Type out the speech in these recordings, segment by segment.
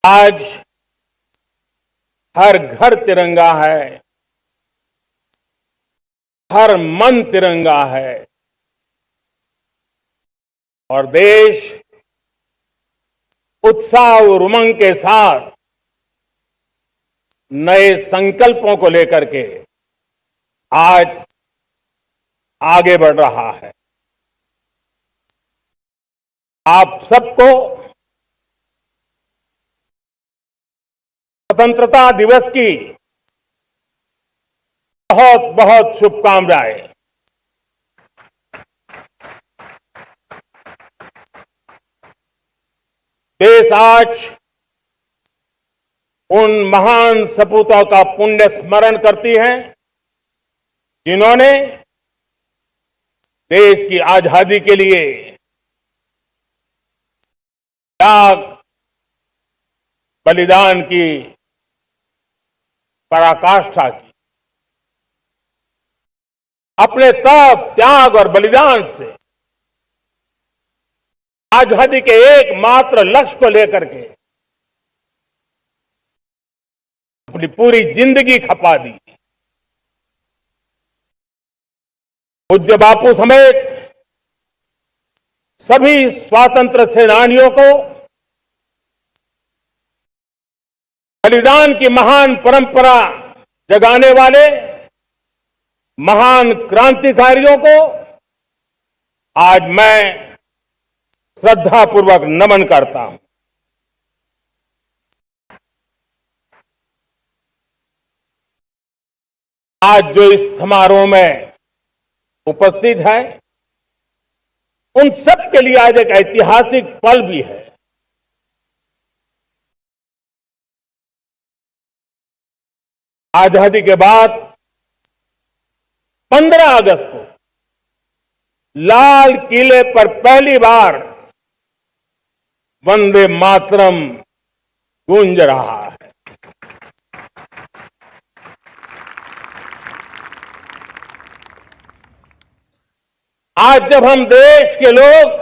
आज हर घर तिरंगा है, हर मन तिरंगा है और देश उत्साह और उमंग के साथ नए संकल्पों को लेकर के आज आगे बढ़ रहा है। आप सबको स्वतंत्रता दिवस की बहुत बहुत शुभकामनाएं। देश आज उन महान सपूतों का पुण्य स्मरण करती है जिन्होंने देश की आजादी के लिए त्याग बलिदान की पराकाष्ठा की। अपने तप त्याग और बलिदान से आजादी के एकमात्र लक्ष्य को लेकर के अपनी पूरी जिंदगी खपा दी। पूज्य बापू समेत सभी स्वातंत्र सेनानियों को बलिदान की महान परंपरा जगाने वाले महान क्रांतिकारियों को आज मैं श्रद्धापूर्वक नमन करता हूं। आज जो इस समारोह में उपस्थित है उन सब के लिए आज एक ऐतिहासिक पल भी है। आजादी के बाद 15 अगस्त को लाल किले पर पहली बार वंदे मातरम गूंज रहा है। आज जब हम देश के लोग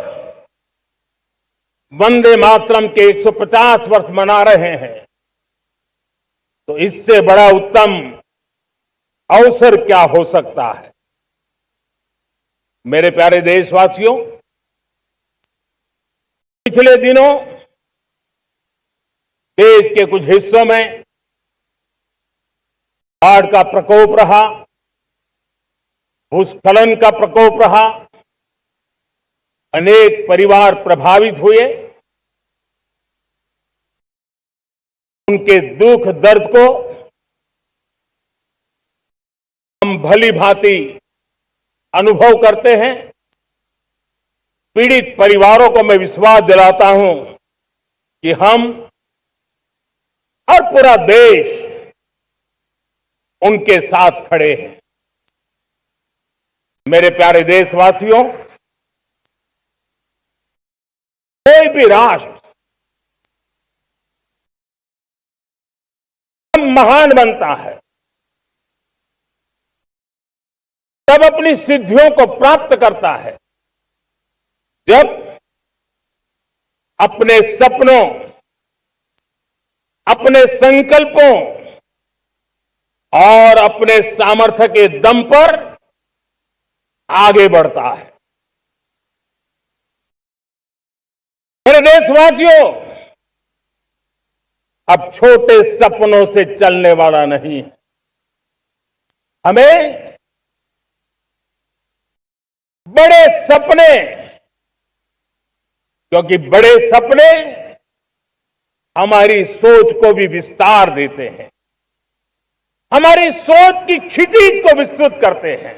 वंदे मातरम के 150 वर्ष मना रहे हैं तो इससे बड़ा उत्तम अवसर क्या हो सकता है। मेरे प्यारे देशवासियों, पिछले दिनों देश के कुछ हिस्सों में बाढ़ का प्रकोप रहा, भूस्खलन का प्रकोप रहा, अनेक परिवार प्रभावित हुए। उनके दुख दर्द को हम भली भांति अनुभव करते हैं। पीड़ित परिवारों को मैं विश्वास दिलाता हूं कि हम और पूरा देश उनके साथ खड़े हैं। मेरे प्यारे देशवासियों, कोई भी राष्ट्र महान बनता है तब अपनी सिद्धियों को प्राप्त करता है जब अपने सपनों, अपने संकल्पों और अपने सामर्थ्य के दम पर आगे बढ़ता है। मेरे देशवासियों, अब छोटे सपनों से चलने वाला नहीं है। हमें बड़े सपने, क्योंकि बड़े सपने हमारी सोच को भी विस्तार देते हैं, हमारी सोच की क्षितिज को विस्तृत करते हैं।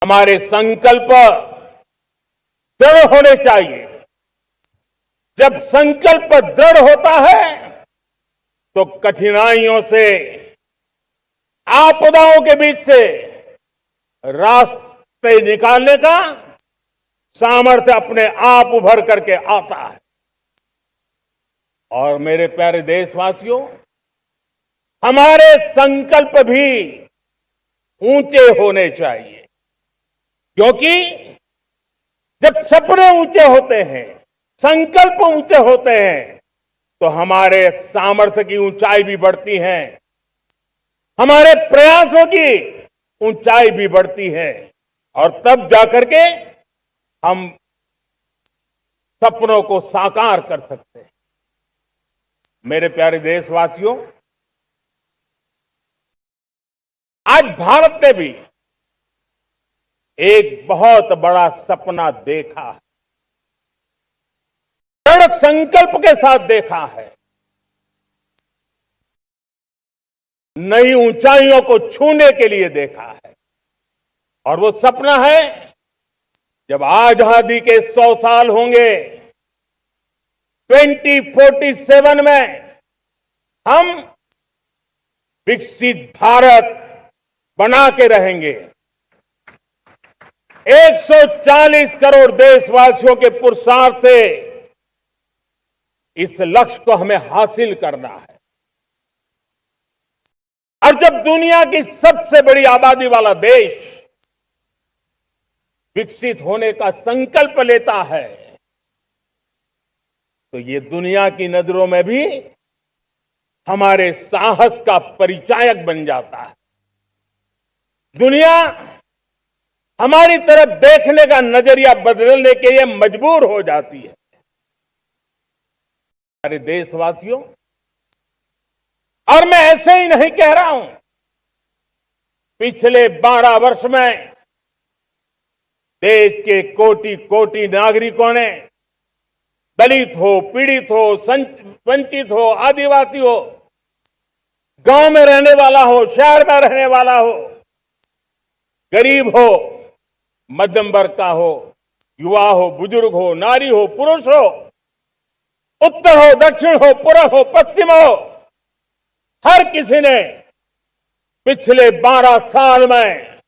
हमारे संकल्प दृढ़ होने चाहिए। जब संकल्प दृढ़ होता है तो कठिनाइयों से, आपदाओं के बीच से रास्ते निकालने का सामर्थ्य अपने आप उभर करके आता है। और मेरे प्यारे देशवासियों, हमारे संकल्प भी ऊंचे होने चाहिए, क्योंकि जब सपने ऊंचे होते हैं संकल्प ऊंचे होते हैं तो हमारे सामर्थ्य की ऊंचाई भी बढ़ती है, हमारे प्रयासों की ऊंचाई भी बढ़ती है और तब जाकर के हम सपनों को साकार कर सकते हैं। मेरे प्यारे देशवासियों, आज भारत ने भी एक बहुत बड़ा सपना देखा है, दृढ़ संकल्प के साथ देखा है, नई ऊंचाइयों को छूने के लिए देखा है। और वो सपना है जब आजादी के 100 साल होंगे, 2047 में हम विकसित भारत बना के रहेंगे। 140 करोड़ देशवासियों के पुरुषार्थ से इस लक्ष्य को हमें हासिल करना है। और जब दुनिया की सबसे बड़ी आबादी वाला देश विकसित होने का संकल्प लेता है तो ये दुनिया की नजरों में भी हमारे साहस का परिचायक बन जाता है। दुनिया हमारी तरफ देखने का नजरिया बदलने के लिए मजबूर हो जाती है। हमारे देशवासियों, और मैं ऐसे ही नहीं कह रहा हूं, पिछले 12 वर्ष में देश के कोटि कोटि नागरिकों ने, दलित हो, पीड़ित हो, वंचित हो, आदिवासी हो, गांव में रहने वाला हो, शहर में रहने वाला हो, गरीब हो, मध्यम वर्ग का हो, युवा हो, बुजुर्ग हो, नारी हो, पुरुष हो, उत्तर हो, दक्षिण हो, पूर्व हो, पश्चिम हो, हर किसी ने पिछले 12 साल में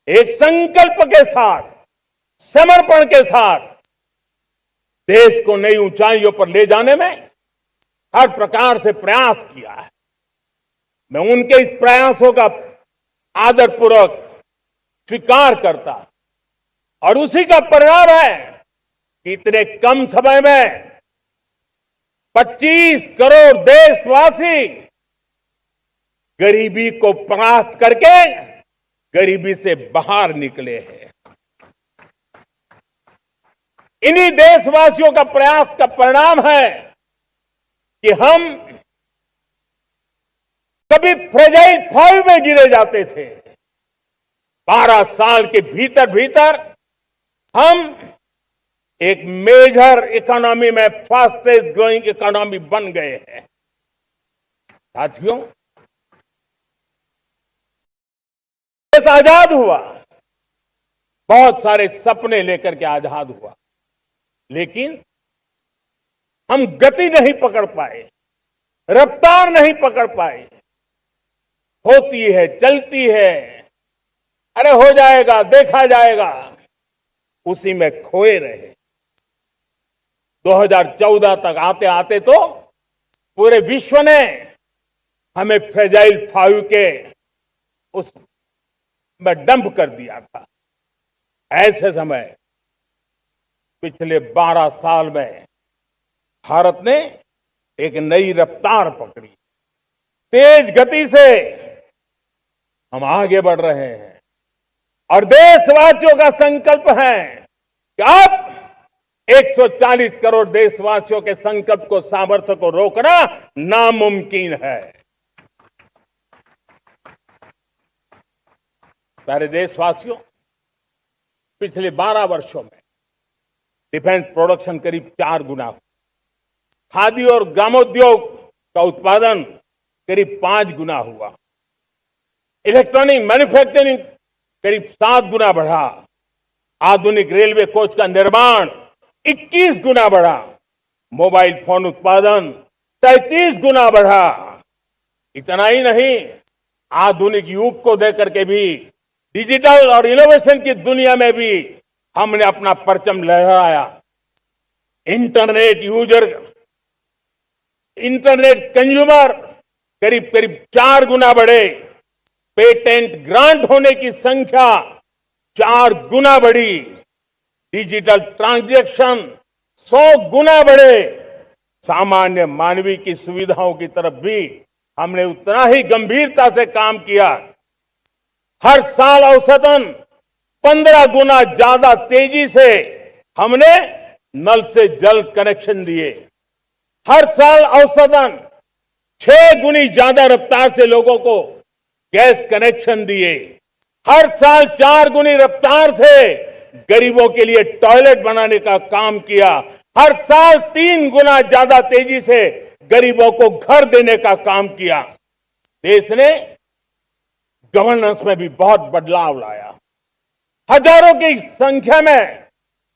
एक संकल्प के साथ, समर्पण के साथ देश को नई ऊंचाइयों पर ले जाने में हर प्रकार से प्रयास किया है। मैं उनके इस प्रयासों का आदरपूर्वक स्वीकार करता और उसी का परिणाम है कि इतने कम समय में 25 करोड़ देशवासी गरीबी को परास्त करके गरीबी से बाहर निकले हैं। इन्हीं देशवासियों का प्रयास का परिणाम है कि हम कभी फ्रेजाइल 5 में गिरे जाते थे। 12 साल के भीतर भीतर हम एक मेजर इकोनॉमी में फास्टेस्ट ग्रोइंग इकोनॉमी बन गए हैं। साथियों, देश आजाद हुआ, बहुत सारे सपने लेकर के आजाद हुआ, लेकिन हम गति नहीं पकड़ पाए, रफ्तार नहीं पकड़ पाए। होती है, चलती है, अरे हो जाएगा, देखा जाएगा, उसी में खोए रहे। 2014 तक आते आते तो पूरे विश्व ने हमें फ्रेजाइल 5 के उस में डंप कर दिया था। ऐसे समय पिछले 12 साल में भारत ने एक नई रफ्तार पकड़ी, तेज गति से हम आगे बढ़ रहे हैं और देशवासियों का संकल्प है कि अब 140 करोड़ देशवासियों के संकल्प को, सामर्थ्य को रोकना नामुमकिन है। प्यारे देशवासियों, पिछले 12 वर्षों में डिफेंस प्रोडक्शन करीब 4 गुना हुआ, खादी और ग्रामोद्योग का उत्पादन करीब 5 गुना हुआ, इलेक्ट्रॉनिक मैन्युफैक्चरिंग करीब 7 गुना बढ़ा, आधुनिक रेलवे कोच का निर्माण 21 गुना बढ़ा, मोबाइल फोन उत्पादन 33 गुना बढ़ा। इतना ही नहीं, आधुनिक युग को देकर के भी डिजिटल और इनोवेशन की दुनिया में भी हमने अपना परचम लहराया। इंटरनेट यूजर, इंटरनेट कंज्यूमर करीब करीब 4 गुना बढ़े, पेटेंट ग्रांट होने की संख्या 4 गुना बढ़ी, डिजिटल ट्रांजैक्शन 100 गुना बढ़े। सामान्य मानवीय की सुविधाओं की तरफ भी हमने उतना ही गंभीरता से काम किया। हर साल औसतन 15 गुना ज्यादा तेजी से हमने नल से जल कनेक्शन दिए। हर साल औसतन 6 गुनी ज्यादा रफ्तार से लोगों को गैस कनेक्शन दिए। हर साल 4 गुनी रफ्तार से गरीबों के लिए टॉयलेट बनाने का काम किया। हर साल 3 गुना ज्यादा तेजी से गरीबों को घर देने का काम किया। देश ने गवर्नेंस में भी बहुत बदलाव लाया। हजारों की संख्या में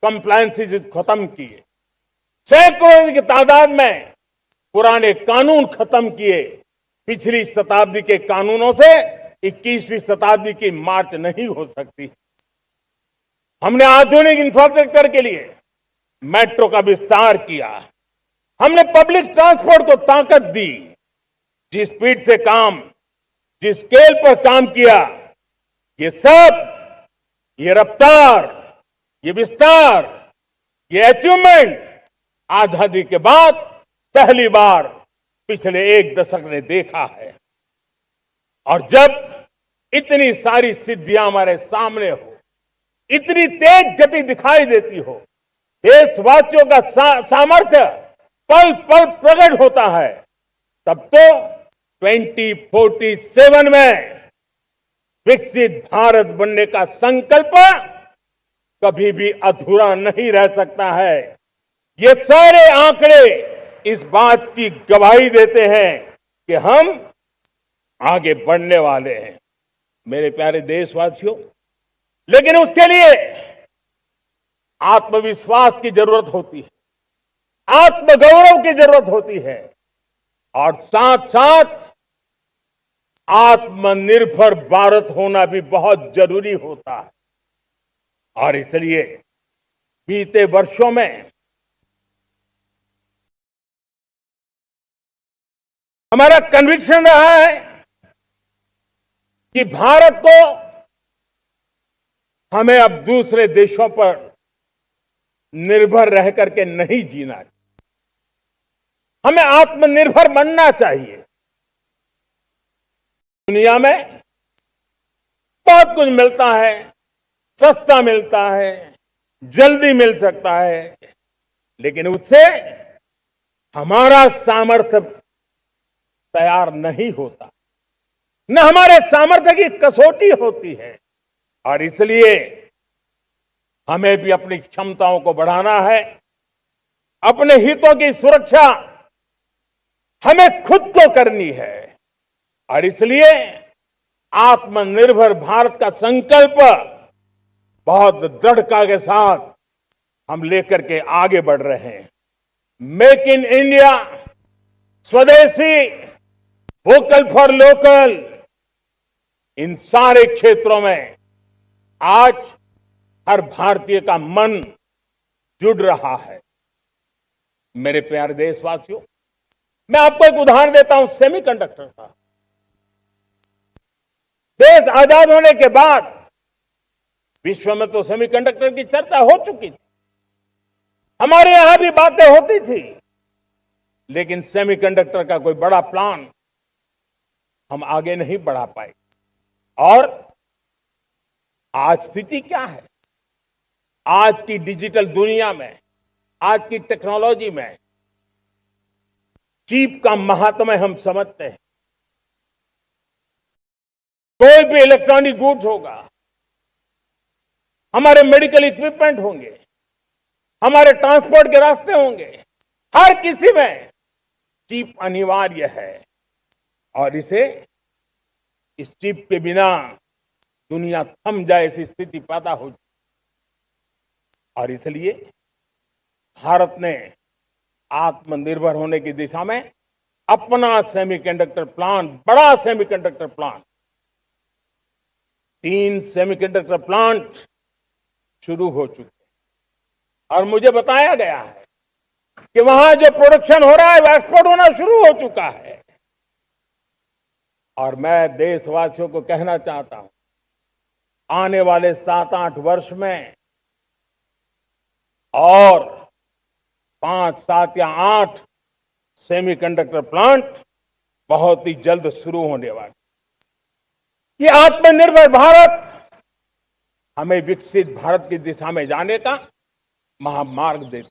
कंप्लायंसेस खत्म किए। सैकड़ों की तादाद में पुराने कानून खत्म किए। पिछली शताब्दी के कानूनों से 21वीं शताब्दी की मार्च नहीं हो सकती। हमने आधुनिक इंफ्रास्ट्रक्चर के लिए मेट्रो का विस्तार किया। हमने पब्लिक ट्रांसपोर्ट को ताकत दी। जिस स्पीड से काम, जिस स्केल पर काम किया, ये सब, ये रफ्तार, ये विस्तार, ये अचीवमेंट आजादी के बाद पहली बार पिछले 1 दशक ने देखा है। और जब इतनी सारी सिद्धियां हमारे सामने हो, इतनी तेज गति दिखाई देती हो, देशवासियों का सामर्थ्य पल पल प्रकट होता है, तब तो 2047 में विकसित भारत बनने का संकल्प कभी भी अधूरा नहीं रह सकता है। ये सारे आंकड़े इस बात की गवाही देते हैं कि हम आगे बढ़ने वाले हैं। मेरे प्यारे देशवासियों, लेकिन उसके लिए आत्मविश्वास की जरूरत होती है, आत्मगौरव की जरूरत होती है, और साथ साथ आत्मनिर्भर भारत होना भी बहुत जरूरी होता है। और इसलिए बीते वर्षों में हमारा कन्विक्शन रहा है कि भारत को हमें अब दूसरे देशों पर निर्भर रह करके नहीं जीना चाहिए। हमें आत्मनिर्भर बनना चाहिए। दुनिया में बहुत कुछ मिलता है, सस्ता मिलता है, जल्दी मिल सकता है, लेकिन उससे हमारा सामर्थ्य तैयार नहीं होता, न हमारे सामर्थ्य की कसौटी होती है। और इसलिए हमें भी अपनी क्षमताओं को बढ़ाना है। अपने हितों की सुरक्षा हमें खुद को करनी है। और इसलिए आत्मनिर्भर भारत का संकल्प बहुत दृढ़ता के साथ हम लेकर के आगे बढ़ रहे हैं। मेक इन इंडिया, स्वदेशी, वोकल फॉर लोकल, इन सारे क्षेत्रों में आज हर भारतीय का मन जुड़ रहा है। मेरे प्यारे देशवासियों, मैं आपको एक उदाहरण देता हूं सेमीकंडक्टर का। देश आजाद होने के बाद विश्व में तो सेमीकंडक्टर की चर्चा हो चुकी थी, हमारे यहां भी बातें होती थी, लेकिन सेमीकंडक्टर का कोई बड़ा प्लान हम आगे नहीं बढ़ा पाए। और आज स्थिति क्या है? आज की डिजिटल दुनिया में, आज की टेक्नोलॉजी में चिप का महात्म्य हम समझते हैं। कोई भी इलेक्ट्रॉनिक गुड्स होगा, हमारे मेडिकल इक्विपमेंट होंगे, हमारे ट्रांसपोर्ट के रास्ते होंगे, हर किसी में चिप अनिवार्य है। और इस चिप के बिना दुनिया थम जाए ऐसी स्थिति पैदा हो जाए। और इसलिए भारत ने आत्मनिर्भर होने की दिशा में अपना सेमीकंडक्टर प्लांट, बड़ा सेमीकंडक्टर प्लांट, 3 सेमीकंडक्टर प्लांट शुरू हो चुके हैं। और मुझे बताया गया है कि वहां जो प्रोडक्शन हो रहा है वो एक्सपोर्ट होना शुरू हो चुका है। और मैं देशवासियों को कहना चाहता हूं, आने वाले 7-8 वर्ष में और 5, 7 या 8 सेमीकंडक्टर प्लांट बहुत ही जल्द शुरू होने वाले। ये आत्मनिर्भर भारत हमें विकसित भारत की दिशा में जाने का महामार्ग देता।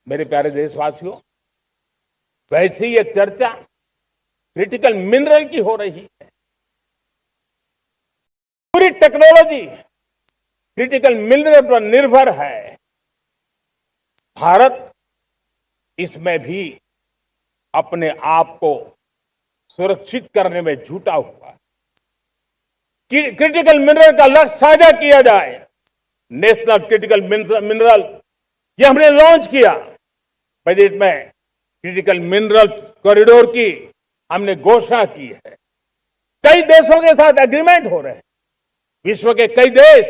मेरे प्यारे देशवासियों, वैसे ही एक चर्चा क्रिटिकल मिनरल की हो रही है। पूरी टेक्नोलॉजी क्रिटिकल मिनरल पर निर्भर है। भारत इसमें भी अपने आप को सुरक्षित करने में जुटा हुआ है। क्रिटिकल मिनरल का लक्ष्य साझा किया जाए। नेशनल क्रिटिकल मिनरल ये हमने लॉन्च किया। बजट में क्रिटिकल मिनरल कॉरिडोर की हमने घोषणा की है। कई देशों के साथ एग्रीमेंट हो रहे हैं। विश्व के कई देश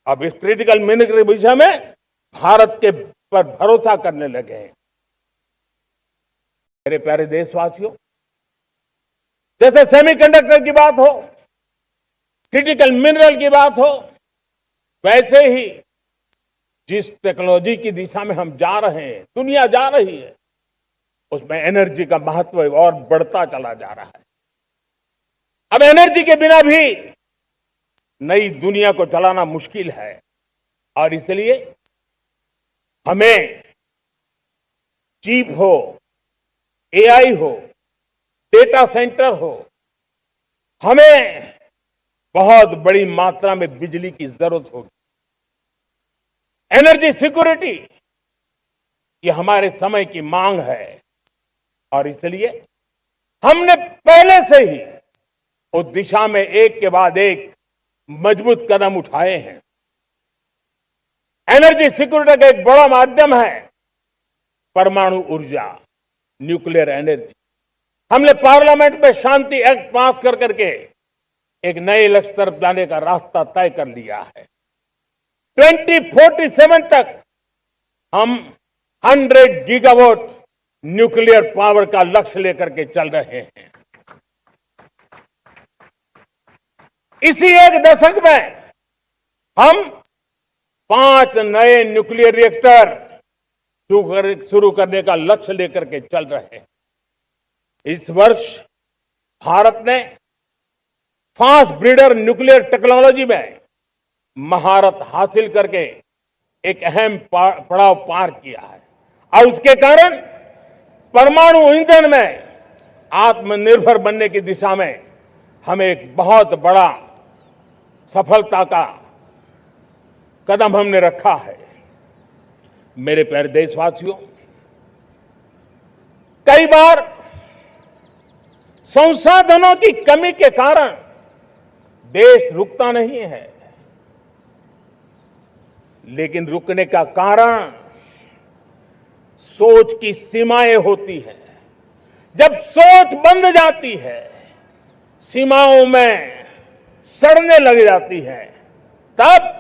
अब इस क्रिटिकल मिनरल के विषय में भारत के पर भरोसा करने लगे हैं। मेरे प्यारे देशवासियों, जैसे सेमीकंडक्टर की बात हो, क्रिटिकल मिनरल की बात हो, वैसे ही जिस टेक्नोलॉजी की दिशा में हम जा रहे हैं, दुनिया जा रही है, उसमें एनर्जी का महत्व और बढ़ता चला जा रहा है। अब एनर्जी के बिना भी नई दुनिया को चलाना मुश्किल है और इसलिए हमें चिप हो, एआई हो, डेटा सेंटर हो, हमें बहुत बड़ी मात्रा में बिजली की जरूरत होगी। एनर्जी सिक्योरिटी ये हमारे समय की मांग है और इसलिए हमने पहले से ही उस दिशा में एक के बाद एक मजबूत कदम उठाए हैं। एनर्जी सिक्योरिटी का एक बड़ा माध्यम है परमाणु ऊर्जा, न्यूक्लियर एनर्जी। हमने पार्लियामेंट में शांति एक्ट पास कर करके एक नए लक्ष्य तरफ जाने का रास्ता तय कर लिया है। 2047 तक हम 100 गीगावाट न्यूक्लियर पावर का लक्ष्य लेकर के चल रहे हैं। इसी एक दशक में हम 5 नए न्यूक्लियर रिएक्टर शुरू करने का लक्ष्य लेकर के चल रहे हैं। इस वर्ष भारत ने फास्ट ब्रीडर न्यूक्लियर टेक्नोलॉजी में महारत हासिल करके एक अहम पड़ाव पार किया है और उसके कारण परमाणु ईंधन में आत्मनिर्भर बनने की दिशा में हमें एक बहुत बड़ा सफलता का कदम हमने रखा है। मेरे प्यारे देशवासियों, कई बार संसाधनों की कमी के कारण देश रुकता नहीं है, लेकिन रुकने का कारण सोच की सीमाएं होती हैं। जब सोच बंध जाती है, सीमाओं में सड़ने लग जाती है, तब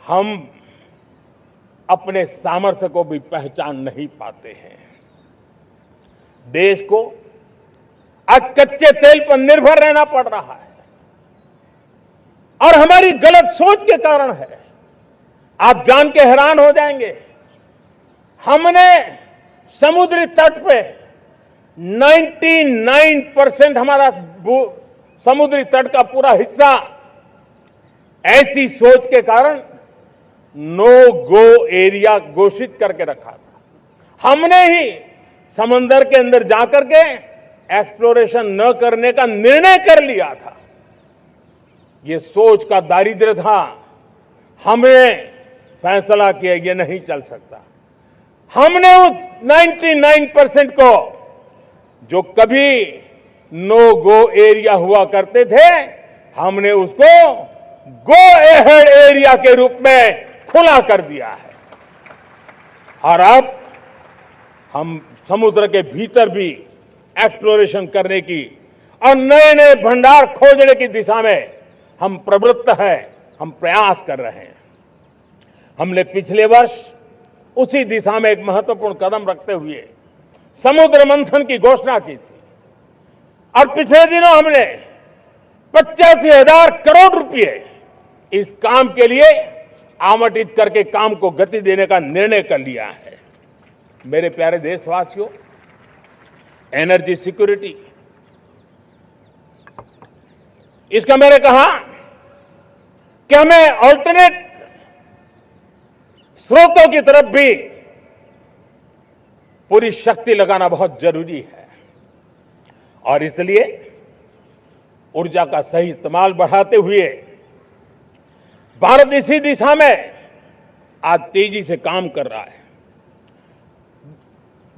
हम अपने सामर्थ्य को भी पहचान नहीं पाते हैं। देश को आज कच्चे तेल पर निर्भर रहना पड़ रहा है और हमारी गलत सोच के कारण है। आप जान के हैरान हो जाएंगे, हमने समुद्री तट पे 99% हमारा समुद्री तट का पूरा हिस्सा ऐसी सोच के कारण नो गो एरिया घोषित करके रखा था। हमने ही समंदर के अंदर जाकर के एक्सप्लोरेशन न करने का निर्णय कर लिया था। ये सोच का दारिद्र्य था। हमने फैसला किया ये नहीं चल सकता। हमने उस 99% को जो कभी नो गो एरिया हुआ करते थे, हमने उसको गो एहेड एरिया के रूप में खुला कर दिया है और अब हम समुद्र के भीतर भी एक्सप्लोरेशन करने की और नए नए भंडार खोजने की दिशा में हम प्रवृत्त हैं, हम प्रयास कर रहे हैं। हमने पिछले वर्ष उसी दिशा में एक महत्वपूर्ण कदम रखते हुए समुद्र मंथन की घोषणा की थी और पिछले दिनों हमने 85,000 करोड़ रुपए इस काम के लिए आवंटित करके काम को गति देने का निर्णय कर लिया है। मेरे प्यारे देशवासियों, एनर्जी सिक्योरिटी, इसका मैंने कहा कि हमें ऑल्टरनेट स्रोतों की तरफ भी पूरी शक्ति लगाना बहुत जरूरी है और इसलिए ऊर्जा का सही इस्तेमाल बढ़ाते हुए भारत इसी दिशा में आज तेजी से काम कर रहा है।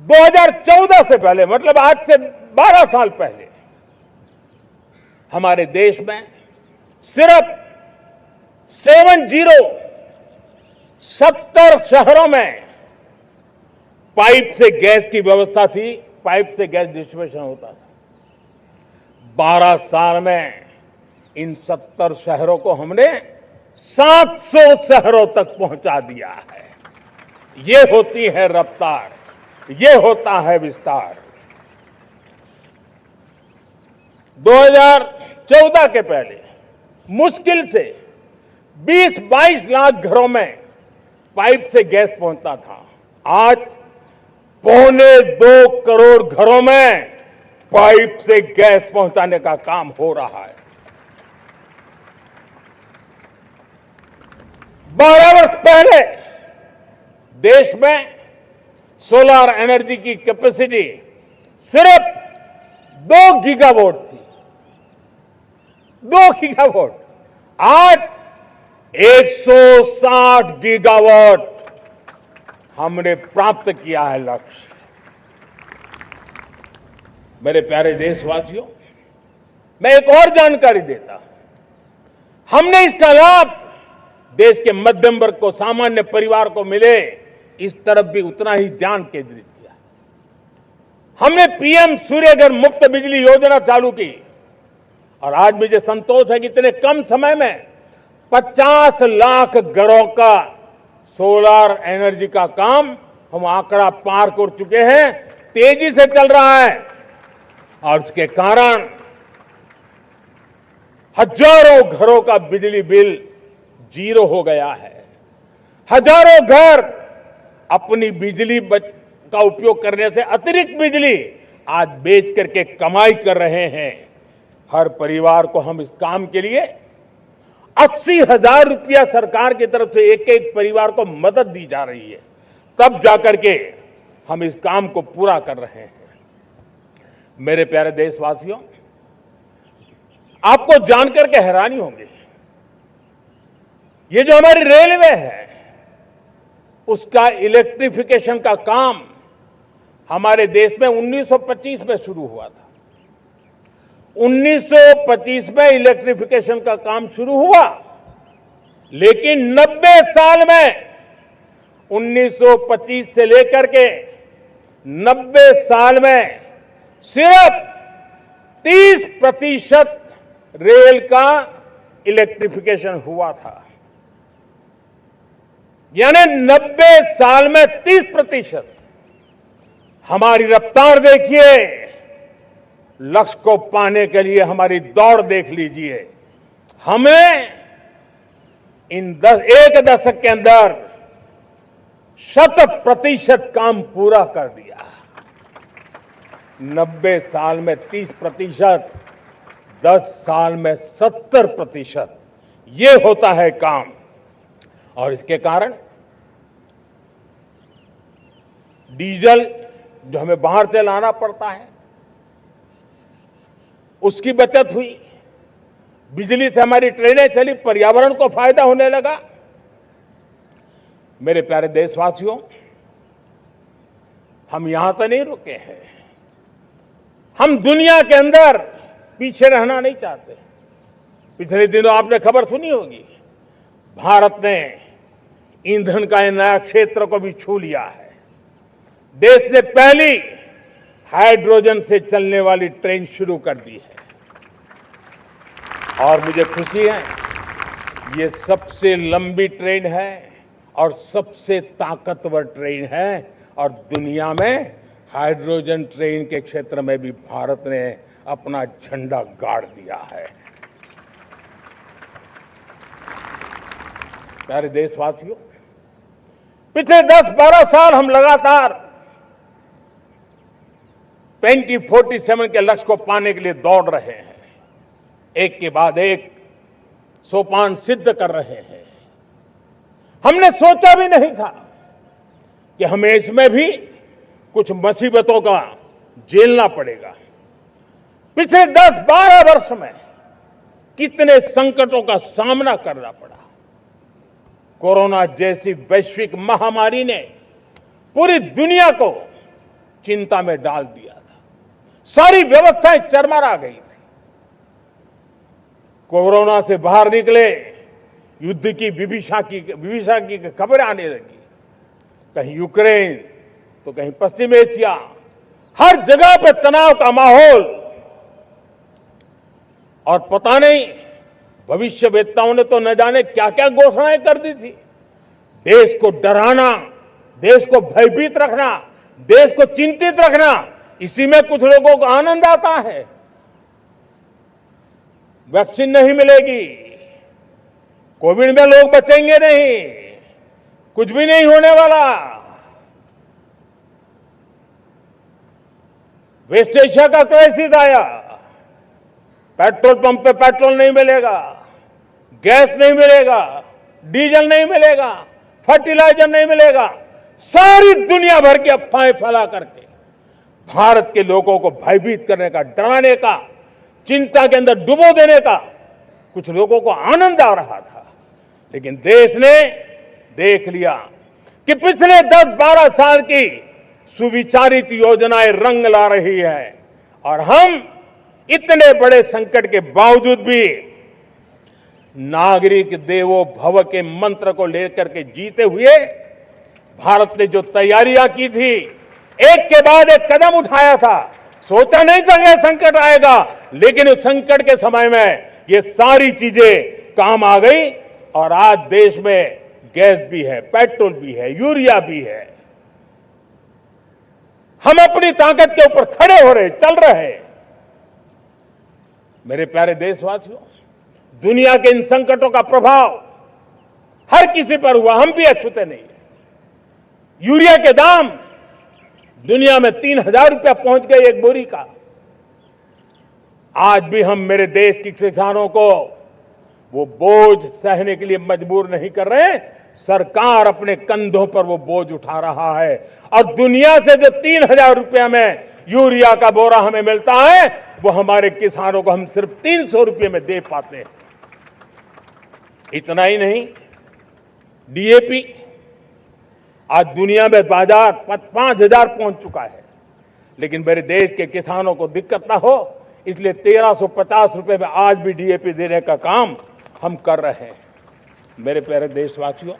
2014 से पहले, मतलब आज से 12 साल पहले, हमारे देश में सिर्फ 70 शहरों में पाइप से गैस की व्यवस्था थी, पाइप से गैस डिस्ट्रीब्यूशन होता था। 12 साल में इन 70 शहरों को हमने 700 शहरों तक पहुंचा दिया है। ये होती है रफ्तार, ये होता है विस्तार। 2014 के पहले मुश्किल से 20-22 लाख घरों में पाइप से गैस पहुंचता था। आज 2.25 करोड़ घरों में पाइप से गैस पहुंचाने का काम हो रहा है। 12 वर्ष पहले देश में सोलर एनर्जी की कैपेसिटी सिर्फ 2 गीगावाट थी। 2 गीगावाट, आज 160 गीगावाट हमने प्राप्त किया है लक्ष्य। मेरे प्यारे देशवासियों, मैं एक और जानकारी देता हूं। हमने इसका लाभ देश के मध्यम वर्ग को, सामान्य परिवार को मिले, इस तरफ भी उतना ही ध्यान केंद्रित किया। हमने पीएम सूर्यघर मुफ्त बिजली योजना चालू की और आज मुझे संतोष है कि इतने कम समय में 50 लाख घरों का सोलर एनर्जी का काम हम आंकड़ा पार कर चुके हैं। तेजी से चल रहा है और उसके कारण हजारों घरों का बिजली बिल 0 हो गया है। हजारों घर अपनी बिजली का उपयोग करने से अतिरिक्त बिजली आज बेच करके कमाई कर रहे हैं। हर परिवार को हम इस काम के लिए 80,000 रुपया सरकार की तरफ से एक एक परिवार को मदद दी जा रही है, तब जाकर के हम इस काम को पूरा कर रहे हैं। मेरे प्यारे देशवासियों, आपको जानकर के हैरानी होगी, ये जो हमारी रेलवे है उसका इलेक्ट्रिफिकेशन का काम हमारे देश में 1925 में शुरू हुआ था। 1925 में इलेक्ट्रिफिकेशन का काम शुरू हुआ, लेकिन 90 साल में 1925 से लेकर के 90 साल में सिर्फ 30% रेल का इलेक्ट्रिफिकेशन हुआ था। यानी 90 साल में 30%। हमारी रफ्तार देखिए, लक्ष्य को पाने के लिए हमारी दौड़ देख लीजिए। हमें इन एक दशक के अंदर 100% काम पूरा कर दिया। 90 साल में 30%, 10 साल में 70%, ये होता है काम। और इसके कारण डीजल जो हमें बाहर से लाना पड़ता है उसकी बचत हुई, बिजली से हमारी ट्रेनें चली, पर्यावरण को फायदा होने लगा। मेरे प्यारे देशवासियों, हम यहां से नहीं रुके हैं, हम दुनिया के अंदर पीछे रहना नहीं चाहते। पिछले दिनों आपने खबर सुनी होगी, भारत ने ईंधन का नया क्षेत्र को भी छू लिया है। देश ने पहली हाइड्रोजन से चलने वाली ट्रेन शुरू कर दी है और मुझे खुशी है, ये सबसे लंबी ट्रेन है और सबसे ताकतवर ट्रेन है और दुनिया में हाइड्रोजन ट्रेन के क्षेत्र में भी भारत ने अपना झंडा गाड़ दिया है। प्यारे देशवासियों, पिछले 10-12 साल हम लगातार 2047 के लक्ष्य को पाने के लिए दौड़ रहे हैं। एक के बाद एक सोपान सिद्ध कर रहे हैं। हमने सोचा भी नहीं था कि हमें इसमें भी कुछ मुसीबतों का झेलना पड़ेगा। पिछले 10-12 वर्ष में कितने संकटों का सामना करना पड़ा। कोरोना जैसी वैश्विक महामारी ने पूरी दुनिया को चिंता में डाल दिया था। सारी व्यवस्थाएं चरमरा गई थी। कोरोना से बाहर निकले, युद्ध की विभीषा की खबरें आने लगी। कहीं यूक्रेन तो कहीं पश्चिम एशिया, हर जगह पे तनाव का माहौल। और पता नहीं भविष्यवेत्ताओं ने तो न जाने क्या क्या घोषणाएं कर दी थी। देश को डराना, देश को भयभीत रखना, देश को चिंतित रखना, इसी में कुछ लोगों को आनंद आता है। वैक्सीन नहीं मिलेगी, कोविड में लोग बचेंगे नहीं, कुछ भी नहीं होने वाला। वेस्ट एशिया का क्राइसिस आया, पेट्रोल पंप पे पेट्रोल नहीं मिलेगा, गैस नहीं मिलेगा, डीजल नहीं मिलेगा, फर्टिलाइजर नहीं मिलेगा। सारी दुनिया भर की अफवाहें फैला करके भारत के लोगों को भयभीत करने का, डराने का, चिंता के अंदर डुबो देने का कुछ लोगों को आनंद आ रहा था। लेकिन देश ने देख लिया कि पिछले 10-12 साल की सुविचारित योजनाएं रंग ला रही है और हम इतने बड़े संकट के बावजूद भी नागरिक देवो भव के मंत्र को लेकर के जीते हुए भारत ने जो तैयारियां की थी, एक के बाद एक कदम उठाया था। सोचा नहीं था कि संकट आएगा, लेकिन उस संकट के समय में ये सारी चीजें काम आ गई और आज देश में गैस भी है, पेट्रोल भी है, यूरिया भी है। हम अपनी ताकत के ऊपर खड़े हो रहे, चल रहे। मेरे प्यारे देशवासियों, दुनिया के इन संकटों का प्रभाव हर किसी पर हुआ, हम भी अछूते नहीं। यूरिया के दाम दुनिया में 3,000 रुपया पहुंच गए एक बोरी का। आज भी हम मेरे देश के किसानों को वो बोझ सहने के लिए मजबूर नहीं कर रहे हैं। सरकार अपने कंधों पर वो बोझ उठा रहा है और दुनिया से जो 3,000 रुपया में यूरिया का बोरा हमें मिलता है, वो हमारे किसानों को हम सिर्फ 300 रुपये में दे पाते हैं। इतना ही नहीं, डीएपी आज दुनिया में बाजार 5,000 पहुंच चुका है। लेकिन मेरे देश के किसानों को दिक्कत ना हो, इसलिए 1,350 रुपये में आज भी डीएपी देने का काम हम कर रहे हैं। मेरे प्यारे देशवासियों,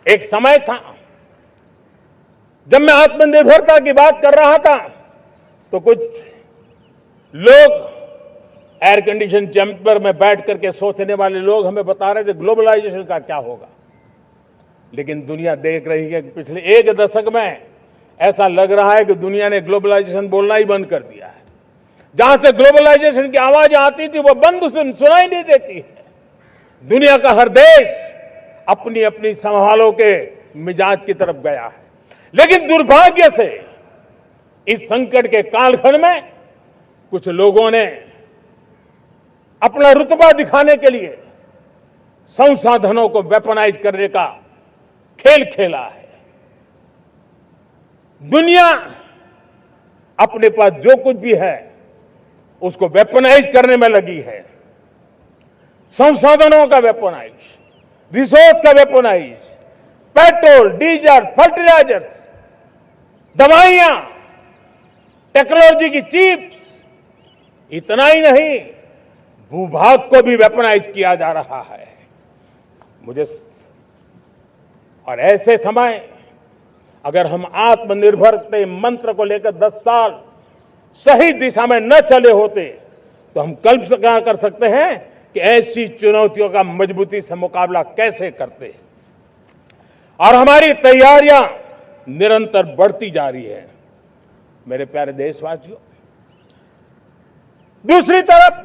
एक समय था जब मैं आत्मनिर्भरता की बात कर रहा था तो कुछ लोग एयर कंडीशन चैम्बर में बैठ करके सोचने वाले लोग हमें बता रहे थे ग्लोबलाइजेशन का क्या होगा। लेकिन दुनिया देख रही है कि पिछले एक दशक में ऐसा लग रहा है कि दुनिया ने ग्लोबलाइजेशन बोलना ही बंद कर दिया है। जहां से ग्लोबलाइजेशन की आवाज आती थी वो बंद सुनाई नहीं देती है। दुनिया का हर देश अपनी अपनी संभालों के मिजाज की तरफ गया है। लेकिन दुर्भाग्य से इस संकट के कालखंड में कुछ लोगों ने अपना रुतबा दिखाने के लिए संसाधनों को वेपनाइज करने का खेल खेला है। दुनिया अपने पास जो कुछ भी है उसको वेपनाइज करने में लगी है। संसाधनों का वेपनाइज, रिसोर्स का वेपनाइज, पेट्रोल, डीजल, फर्टिलाइजर, दवाइयां, टेक्नोलॉजी की चिप्स, इतना ही नहीं, भूभाग को भी वेपनाइज किया जा रहा है। और ऐसे समय अगर हम आत्मनिर्भरता मंत्र को लेकर 10 साल सही दिशा में न चले होते तो हम कल्पना कर सकते हैं कि ऐसी चुनौतियों का मजबूती से मुकाबला कैसे करते हैं। और हमारी तैयारियां निरंतर बढ़ती जा रही है। मेरे प्यारे देशवासियों, दूसरी तरफ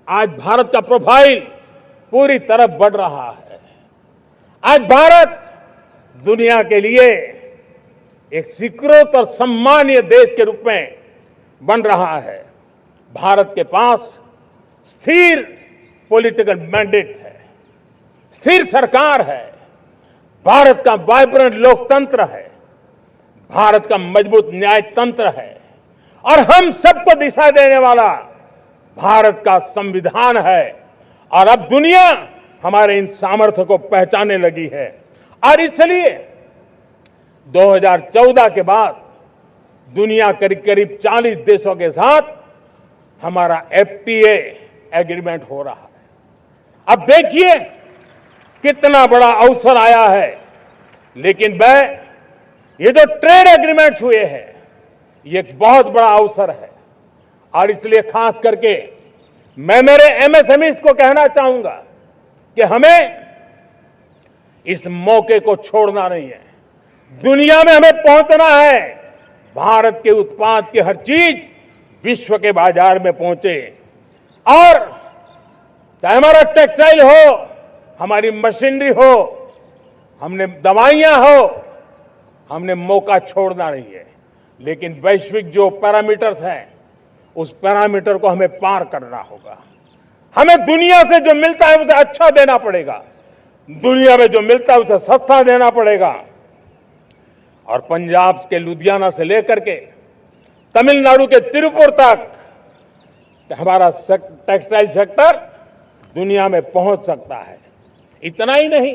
आज भारत का प्रोफाइल पूरी तरफ बढ़ रहा है। आज भारत दुनिया के लिए एक स्वीकृत और सम्मानीय देश के रूप में बन रहा है। भारत के पास स्थिर पॉलिटिकल मैंडेट है, स्थिर सरकार है, भारत का वाइब्रेंट लोकतंत्र है, भारत का मजबूत न्याय तंत्र है और हम सबको दिशा देने वाला भारत का संविधान है। और अब दुनिया हमारे इन सामर्थ्य को पहचानने लगी है और इसलिए 2014 के बाद दुनिया करीब करीब 40 देशों के साथ हमारा FTA एग्रीमेंट हो रहा है। अब देखिए कितना बड़ा अवसर आया है। लेकिन ये जो ट्रेड एग्रीमेंट्स हुए हैं ये एक बहुत बड़ा अवसर है और इसलिए खास करके मैं मेरे MSMEs को कहना चाहूंगा कि हमें इस मौके को छोड़ना नहीं है। दुनिया में हमें पहुंचना है। भारत के उत्पाद की हर चीज विश्व के बाजार में पहुंचे और चाहे हमारा टेक्सटाइल हो, हमारी मशीनरी हो, हमने दवाइयां हो, हमने मौका छोड़ना नहीं है। लेकिन वैश्विक जो पैरामीटर्स हैं उस पैरामीटर को हमें पार करना होगा। हमें दुनिया से जो मिलता है उसे अच्छा देना पड़ेगा, दुनिया में जो मिलता है उसे सस्ता देना पड़ेगा। और पंजाब के लुधियाना से लेकर के तमिलनाडु के तिरुपुर तक हमारा टेक्सटाइल सेक्टर दुनिया में पहुंच सकता है। इतना ही नहीं,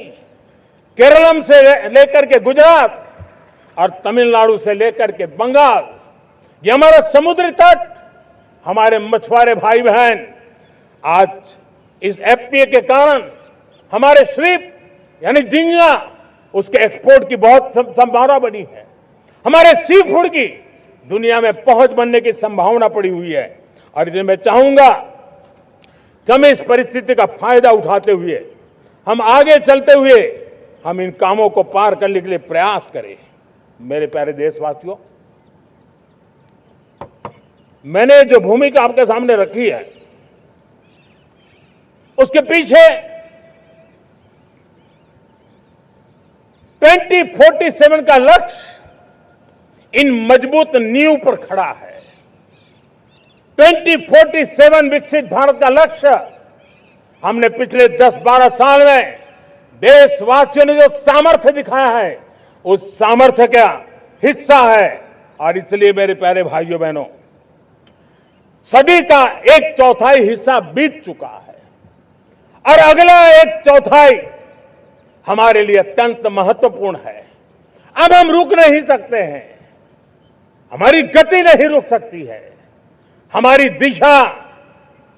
केरलम से लेकर के गुजरात और तमिलनाडु से लेकर के बंगाल, ये हमारा समुद्री तट, हमारे मछुआरे भाई बहन आज इस FTA के कारण हमारे श्रिप यानी झींगा उसके एक्सपोर्ट की बहुत संभावना बनी है। हमारे सी फूड की दुनिया में पहुंच बनने की संभावना पड़ी हुई है। और इसलिए मैं चाहूंगा कि हम इस परिस्थिति का फायदा उठाते हुए, हम आगे चलते हुए हम इन कामों को पार करने के लिए प्रयास करें। मेरे प्यारे देशवासियों, मैंने जो भूमिका आपके सामने रखी है उसके पीछे 2047 का लक्ष्य इन मजबूत नींव पर खड़ा है। 2047 विकसित भारत का लक्ष्य हमने पिछले 10-12 साल में देशवासियों ने जो सामर्थ्य दिखाया है उस सामर्थ्य का हिस्सा है। और इसलिए मेरे प्यारे भाइयों बहनों, सदी का 1/4 हिस्सा बीत चुका है और अगला 1/4 हमारे लिए अत्यंत महत्वपूर्ण है। अब हम रुक नहीं सकते हैं, हमारी गति नहीं रुक सकती है, हमारी दिशा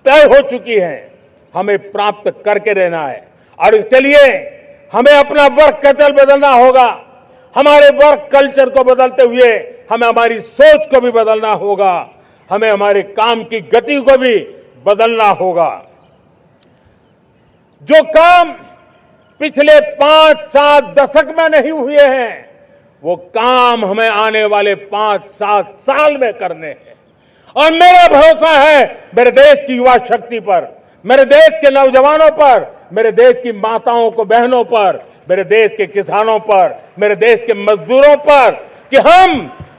तय हो चुकी है, हमें प्राप्त करके रहना है। और इसके लिए हमें अपना वर्क कल्चर बदलना होगा। हमारे वर्क कल्चर को बदलते हुए हमें हमारी सोच को भी बदलना होगा, हमें हमारे काम की गति को भी बदलना होगा। जो काम पिछले 5-7 दशक में नहीं हुए हैं वो काम हमें आने वाले 5-7 साल में करने हैं। और मेरा भरोसा है मेरे देश की युवा शक्ति पर, मेरे देश के नौजवानों पर, मेरे देश की माताओं को बहनों पर, मेरे देश के किसानों पर, मेरे देश के मजदूरों पर कि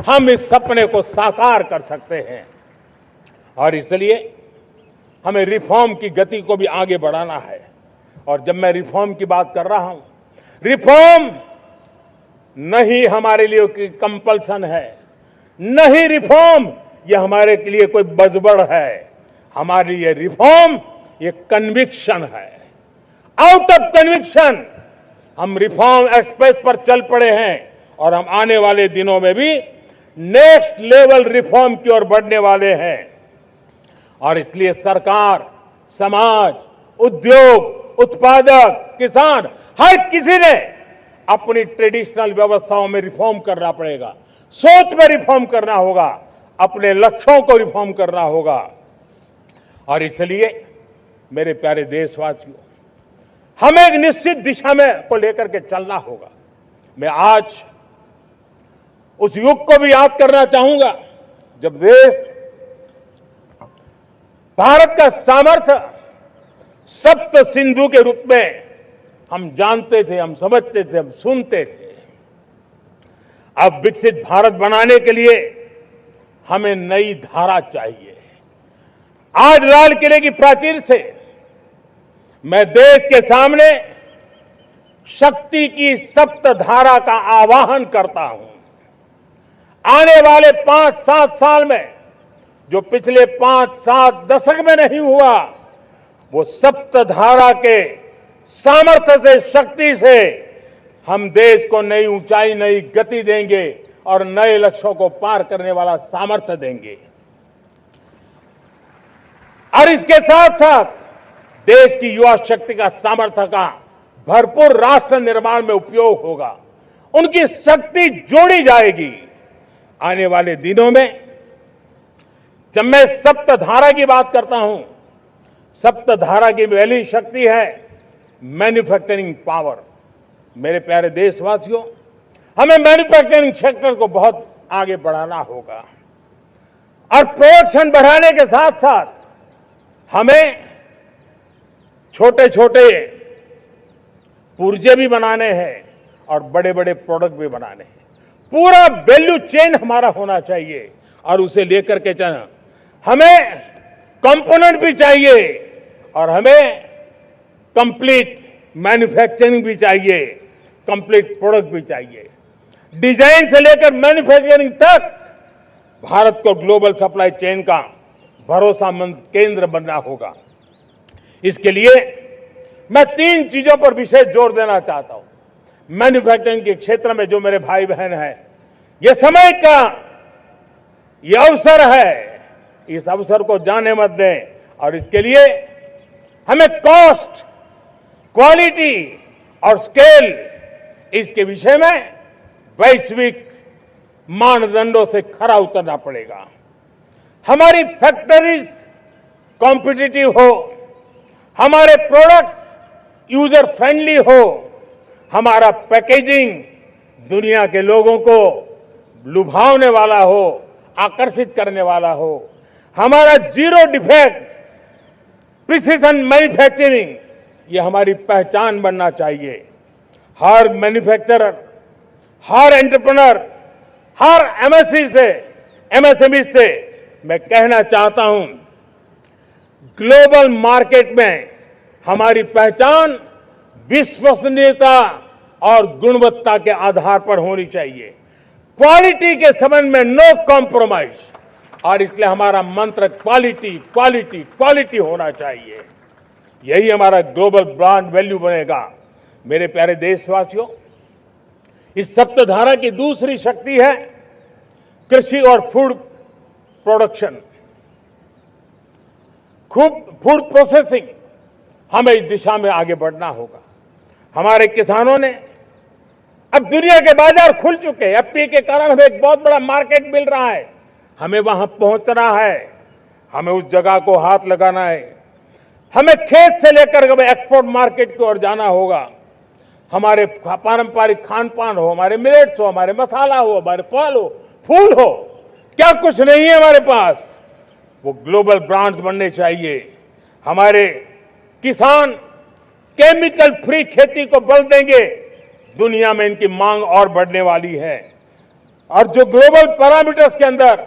हम इस सपने को साकार कर सकते हैं। और इसलिए हमें रिफॉर्म की गति को भी आगे बढ़ाना है। और जब मैं रिफॉर्म की बात कर रहा हूं, रिफॉर्म नहीं हमारे लिए कोई कंपल्सन है, नहीं रिफॉर्म ये हमारे के लिए कोई बजबड़ है, हमारे लिए रिफॉर्म ये कन्विक्शन है। आउट ऑफ कन्विक्शन हम रिफॉर्म एक्सप्रेस पर चल पड़े हैं और हम आने वाले दिनों में भी नेक्स्ट लेवल रिफॉर्म की ओर बढ़ने वाले हैं। और इसलिए सरकार, समाज, उद्योग, उत्पादक, किसान, हर किसी ने अपनी ट्रेडिशनल व्यवस्थाओं में रिफॉर्म करना पड़ेगा, सोच में रिफॉर्म करना होगा, अपने लक्ष्यों को रिफॉर्म करना होगा। और इसलिए मेरे प्यारे देशवासियों, हमें एक निश्चित दिशा में को लेकर के चलना होगा। मैं आज उस युग को भी याद करना चाहूंगा जब देश भारत का सामर्थ्य सप्त सिंधु के रूप में हम जानते थे, हम समझते थे, हम सुनते थे। अब विकसित भारत बनाने के लिए हमें नई धारा चाहिए। आज लाल किले की प्राचीर से मैं देश के सामने शक्ति की सप्त धारा का आवाहन करता हूं। आने वाले 5-7 साल में जो पिछले 5-7 दशक में नहीं हुआ, वो सप्त धारा के सामर्थ्य से, शक्ति से हम देश को नई ऊंचाई, नई गति देंगे और नए लक्ष्यों को पार करने वाला सामर्थ्य देंगे। और इसके साथ साथ देश की युवा शक्ति का सामर्थ्य का भरपूर राष्ट्र निर्माण में उपयोग होगा। उनकी शक्ति जोड़ी जाएगी। आने वाले दिनों में जब मैं सप्तधारा की बात करता हूं, सप्तधारा की पहली शक्ति है मैन्युफैक्चरिंग पावर। मेरे प्यारे देशवासियों, हमें मैन्युफैक्चरिंग सेक्टर को बहुत आगे बढ़ाना होगा और प्रोडक्शन बढ़ाने के साथ साथ हमें छोटे छोटे पुर्जे भी बनाने हैं और बड़े बड़े प्रोडक्ट भी बनाने हैं। पूरा वैल्यू चेन हमारा होना चाहिए और उसे लेकर के चलना। हमें कंपोनेंट भी चाहिए और हमें कंप्लीट मैन्युफैक्चरिंग भी चाहिए, कंप्लीट प्रोडक्ट भी चाहिए। डिजाइन से लेकर मैन्युफैक्चरिंग तक भारत को ग्लोबल सप्लाई चेन का भरोसामंद केंद्र बनना होगा। इसके लिए मैं 3 चीजों पर विशेष जोर देना चाहता हूं। मैन्युफैक्चरिंग के क्षेत्र में जो मेरे भाई बहन हैं, ये समय का ये अवसर है, इस अवसर को जाने मत दें। और इसके लिए हमें कॉस्ट, क्वालिटी और स्केल, इसके विषय में वैश्विक मानदंडों से खरा उतरना पड़ेगा। हमारी फैक्ट्रीज कॉम्पिटिटिव हो, हमारे प्रोडक्ट्स यूजर फ्रेंडली हो, हमारा पैकेजिंग दुनिया के लोगों को लुभावने वाला हो, आकर्षित करने वाला हो, हमारा जीरो डिफेक्ट प्रिसीजन मैन्युफैक्चरिंग, ये हमारी पहचान बनना चाहिए। हर मैन्युफैक्चरर, हर एंटरप्रेन्योर, हर एमएसएमई से मैं कहना चाहता हूं, ग्लोबल मार्केट में हमारी पहचान विश्वसनीयता और गुणवत्ता के आधार पर होनी चाहिए। क्वालिटी के संबंध में नो कॉम्प्रोमाइज, और इसलिए हमारा मंत्र क्वालिटी, क्वालिटी, क्वालिटी होना चाहिए। यही हमारा ग्लोबल ब्रांड वैल्यू बनेगा। मेरे प्यारे देशवासियों, इस सप्तधारा की दूसरी शक्ति है कृषि और फूड प्रोडक्शन, फूड प्रोसेसिंग। हमें इस दिशा में आगे बढ़ना होगा। हमारे किसानों ने, अब दुनिया के बाजार खुल चुके हैं, एफपीए के कारण हमें एक बहुत बड़ा मार्केट मिल रहा है। हमें वहां पहुंचना है, हमें उस जगह को हाथ लगाना है। हमें खेत से लेकर एक्सपोर्ट मार्केट की ओर जाना होगा। हमारे पारंपरिक खान पान हो, हमारे मिलेट्स हो, हमारे मसाला हो, हमारे फल हो, फूल हो, क्या कुछ नहीं है हमारे पास, वो ग्लोबल ब्रांड्स बनने चाहिए। हमारे किसान केमिकल फ्री खेती को बल देंगे, दुनिया में इनकी मांग और बढ़ने वाली है। और जो ग्लोबल पैरामीटर्स के अंदर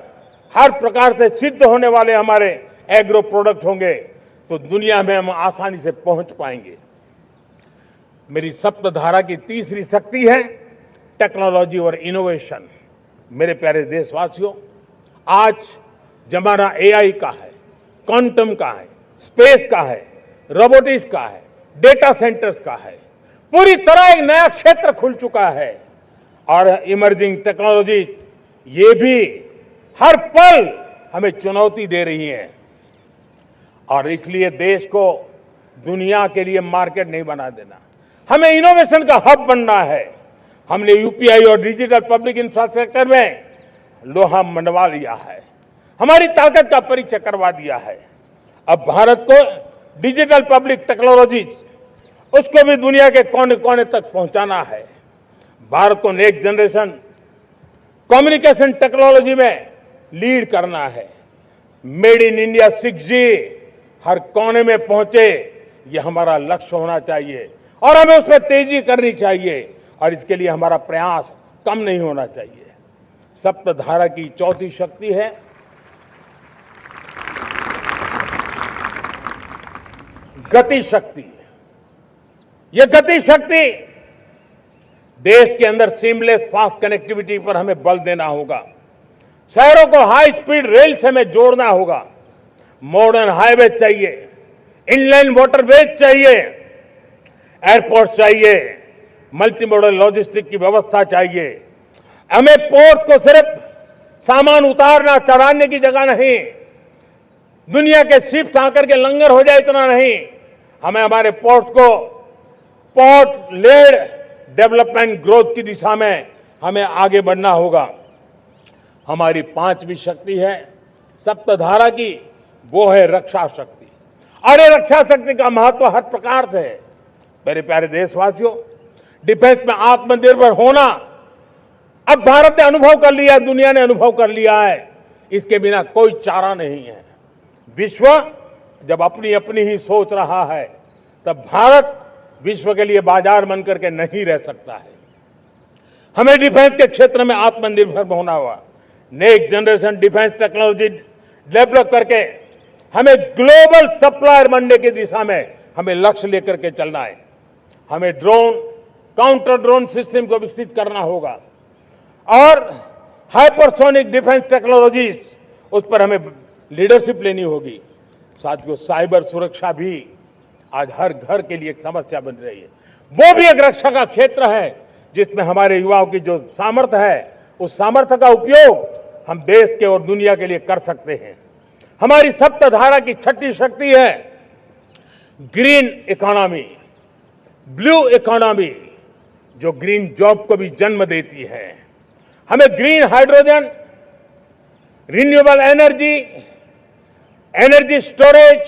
हर प्रकार से सिद्ध होने वाले हमारे एग्रो प्रोडक्ट होंगे, तो दुनिया में हम आसानी से पहुंच पाएंगे। मेरी सप्तधारा की तीसरी शक्ति है टेक्नोलॉजी और इनोवेशन। मेरे प्यारे देशवासियों, आज जमाना एआई का है, क्वांटम का है, स्पेस का है, रोबोटिक्स का है, डेटा सेंटर्स का है। पूरी तरह एक नया क्षेत्र खुल चुका है और इमर्जिंग टेक्नोलॉजी ये भी हर पल हमें चुनौती दे रही है। और इसलिए देश को दुनिया के लिए मार्केट नहीं बना देना, हमें इनोवेशन का हब बनना है। हमने यूपीआई और डिजिटल पब्लिक इंफ्रास्ट्रक्चर में लोहा मनवा लिया है, हमारी ताकत का परिचय करवा दिया है। अब भारत को डिजिटल पब्लिक टेक्नोलॉजी, उसको भी दुनिया के कोने कोने तक पहुंचाना है। भारत को नेक्स्ट जनरेशन कम्युनिकेशन टेक्नोलॉजी में लीड करना है। मेड इन इंडिया 6G हर कोने में पहुंचे, ये हमारा लक्ष्य होना चाहिए और हमें उसमें तेजी करनी चाहिए और इसके लिए हमारा प्रयास कम नहीं होना चाहिए। सप्तधारा की चौथी शक्ति है गति शक्ति। यह गति शक्ति देश के अंदर सीमलेस फास्ट कनेक्टिविटी पर हमें बल देना होगा। शहरों को हाई स्पीड रेल से हमें जोड़ना होगा। मॉडर्न हाईवे चाहिए, इनलैंड वाटरवेज चाहिए, एयरपोर्ट चाहिए, मल्टी मॉडल लॉजिस्टिक की व्यवस्था चाहिए। हमें पोर्ट्स को सिर्फ सामान उतारना चढ़ाने की जगह नहीं, दुनिया के शिप्स आकर के लंगर हो जाए इतना नहीं, हमें हमारे पोर्ट्स को पोर्ट लेड डेवलपमेंट ग्रोथ की दिशा में हमें आगे बढ़ना होगा। हमारी पांचवी शक्ति है सप्तधारा की, वो है रक्षा शक्ति। और ये रक्षा शक्ति का महत्व हर प्रकार से है। मेरे प्यारे देशवासियों, डिफेंस में आत्मनिर्भर होना अब भारत ने अनुभव कर लिया, दुनिया ने अनुभव कर लिया है, इसके बिना कोई चारा नहीं है। विश्व जब अपनी अपनी ही सोच रहा है, तब भारत विश्व के लिए बाजार बन करके नहीं रह सकता है। हमें डिफेंस के क्षेत्र में आत्मनिर्भर होना होगा। Next generation defence technology develop करके हमें ग्लोबल सप्लायर बनने की दिशा में हमें लक्ष्य लेकर के चलना है। हमें ड्रोन, काउंटर ड्रोन सिस्टम को विकसित करना होगा और हाइपरसोनिक डिफेंस टेक्नोलॉजीज, उस पर हमें लीडरशिप लेनी होगी। साथियों, साइबर सुरक्षा भी आज हर घर के लिए एक समस्या बन रही है। वो भी एक रक्षा का क्षेत्र है जिसमें हमारे युवाओं की जो सामर्थ्य है, उस सामर्थ्य का उपयोग हम देश के और दुनिया के लिए कर सकते हैं। हमारी सप्तधारा की छठी शक्ति है ग्रीन इकोनॉमी, ब्लू इकोनॉमी, जो ग्रीन जॉब को भी जन्म देती है। हमें green hydrogen, renewable energy, energy storage,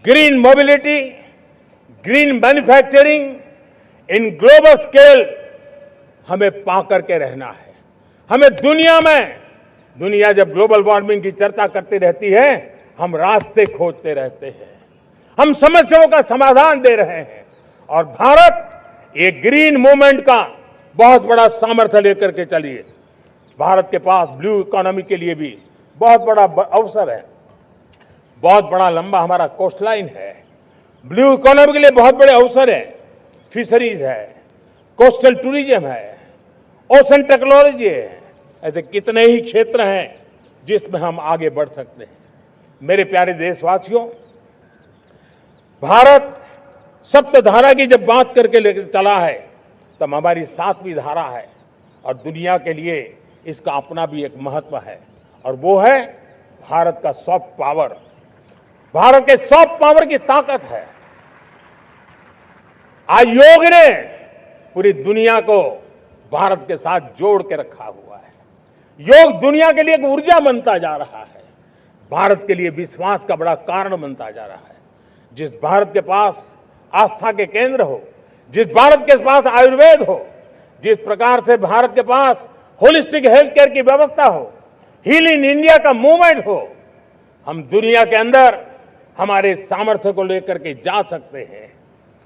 green mobility, green manufacturing in global scale हमें पा करके रहना है। हमें दुनिया जब ग्लोबल वार्मिंग की चर्चा करती रहती है, हम रास्ते खोजते रहते हैं, हम समस्याओं का समाधान दे रहे हैं और भारत ये ग्रीन मूवमेंट का बहुत बड़ा सामर्थ्य लेकर के चलिए। भारत के पास ब्लू इकोनॉमी के लिए भी बहुत बड़ा अवसर है। बहुत बड़ा लंबा हमारा कोस्ट लाइन है। ब्लू इकोनॉमी के लिए बहुत बड़े अवसर है। फिशरीज है, कोस्टल टूरिज्म है, ओशन टेक्नोलॉजी है। ऐसे कितने ही क्षेत्र हैं जिसमें हम आगे बढ़ सकते हैं। मेरे प्यारे देशवासियों, भारत सप्तधारा की जब बात करके लेकर चला है, तब हमारी सातवीं धारा है और दुनिया के लिए इसका अपना भी एक महत्व है और वो है भारत का सॉफ्ट पावर। भारत के सॉफ्ट पावर की ताकत है। आज योग ने पूरी दुनिया को भारत के साथ जोड़ के रखा हुआ है। योग दुनिया के लिए एक ऊर्जा बनता जा रहा है, भारत के लिए विश्वास का बड़ा कारण बनता जा रहा है। जिस भारत के पास आस्था के केंद्र हो, जिस भारत के पास आयुर्वेद हो, जिस प्रकार से भारत के पास होलिस्टिक हेल्थ केयर की व्यवस्था हो, हील इन इंडिया का मूवमेंट हो, हम दुनिया के अंदर हमारे सामर्थ्य को लेकर के जा सकते हैं।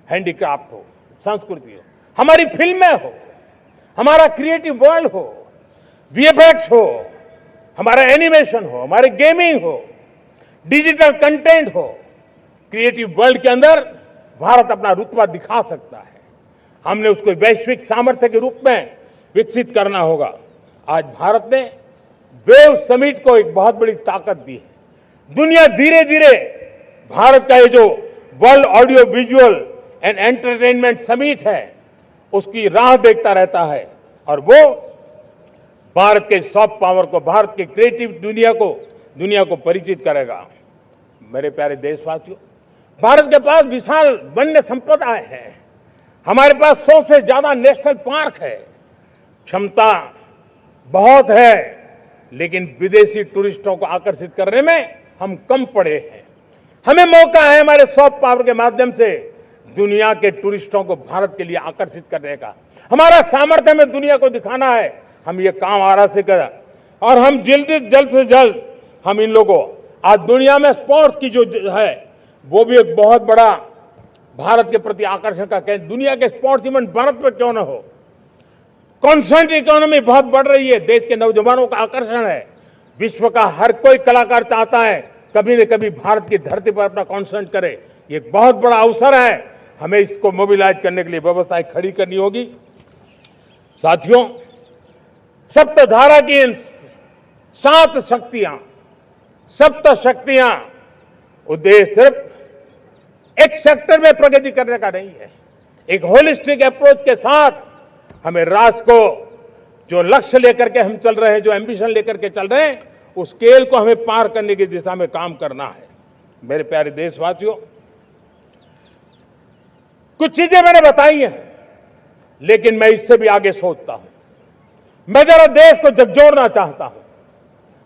हैंडीक्राफ्ट हो, संस्कृति हो, हमारी फिल्में हो, हमारा क्रिएटिव वर्ल्ड हो, वीएफएक्स हो, हमारा एनिमेशन हो, हमारे गेमिंग हो, डिजिटल कंटेंट हो, क्रिएटिव वर्ल्ड के अंदर भारत अपना रुतबा दिखा सकता है। हमने उसको वैश्विक सामर्थ्य के रूप में विकसित करना होगा। आज भारत ने वेव समिट को एक बहुत बड़ी ताकत दी है। दुनिया धीरे धीरे भारत का ये जो world audio visual and entertainment summit है, उसकी राह देखता रहता है और वो भारत के सॉफ्ट पावर को, भारत के क्रिएटिव दुनिया को परिचित करेगा। मेरे प्यारे देशवासियों, भारत के पास विशाल वन्य संपदा है। हमारे पास 100 से ज्यादा नेशनल पार्क है। क्षमता बहुत है, लेकिन विदेशी टूरिस्टों को आकर्षित करने में हम कम पड़े हैं। हमें मौका है हमारे सॉफ्ट पावर के माध्यम से दुनिया के टूरिस्टों को भारत के लिए आकर्षित करने का। हमारा सामर्थ्य हमें दुनिया को दिखाना है। हम ये काम आरा से करें और हम जल्द से जल्द हम इन लोगों, आज दुनिया में स्पोर्ट्स की जो है वो भी एक बहुत बड़ा भारत के प्रति आकर्षण का केंद्र। दुनिया के स्पोर्ट्स इवेंट भारत में क्यों ना हो। कॉन्स्टेंट इकोनॉमी बहुत बढ़ रही है, देश के नौजवानों का आकर्षण है। विश्व का हर कोई कलाकार चाहता है कभी न कभी भारत की धरती पर अपना कॉन्सर्ट करे। ये एक बहुत बड़ा अवसर है, हमें इसको मोबिलाइज करने के लिए व्यवस्थाएं खड़ी करनी होगी। साथियों, सप्तधारा की इन 7 शक्तियां उद्देश्य सिर्फ एक सेक्टर में प्रगति करने का नहीं है। एक होलिस्टिक अप्रोच के साथ हमें राष्ट्र को जो लक्ष्य लेकर के हम चल रहे हैं, जो एम्बिशन लेकर के चल रहे हैं, उस स्केल को हमें पार करने की दिशा में काम करना है। मेरे प्यारे देशवासियों, कुछ चीजें मैंने बताई हैं, लेकिन मैं इससे भी आगे सोचता हूं। मैं जरा देश को झकझोरना चाहता हूं,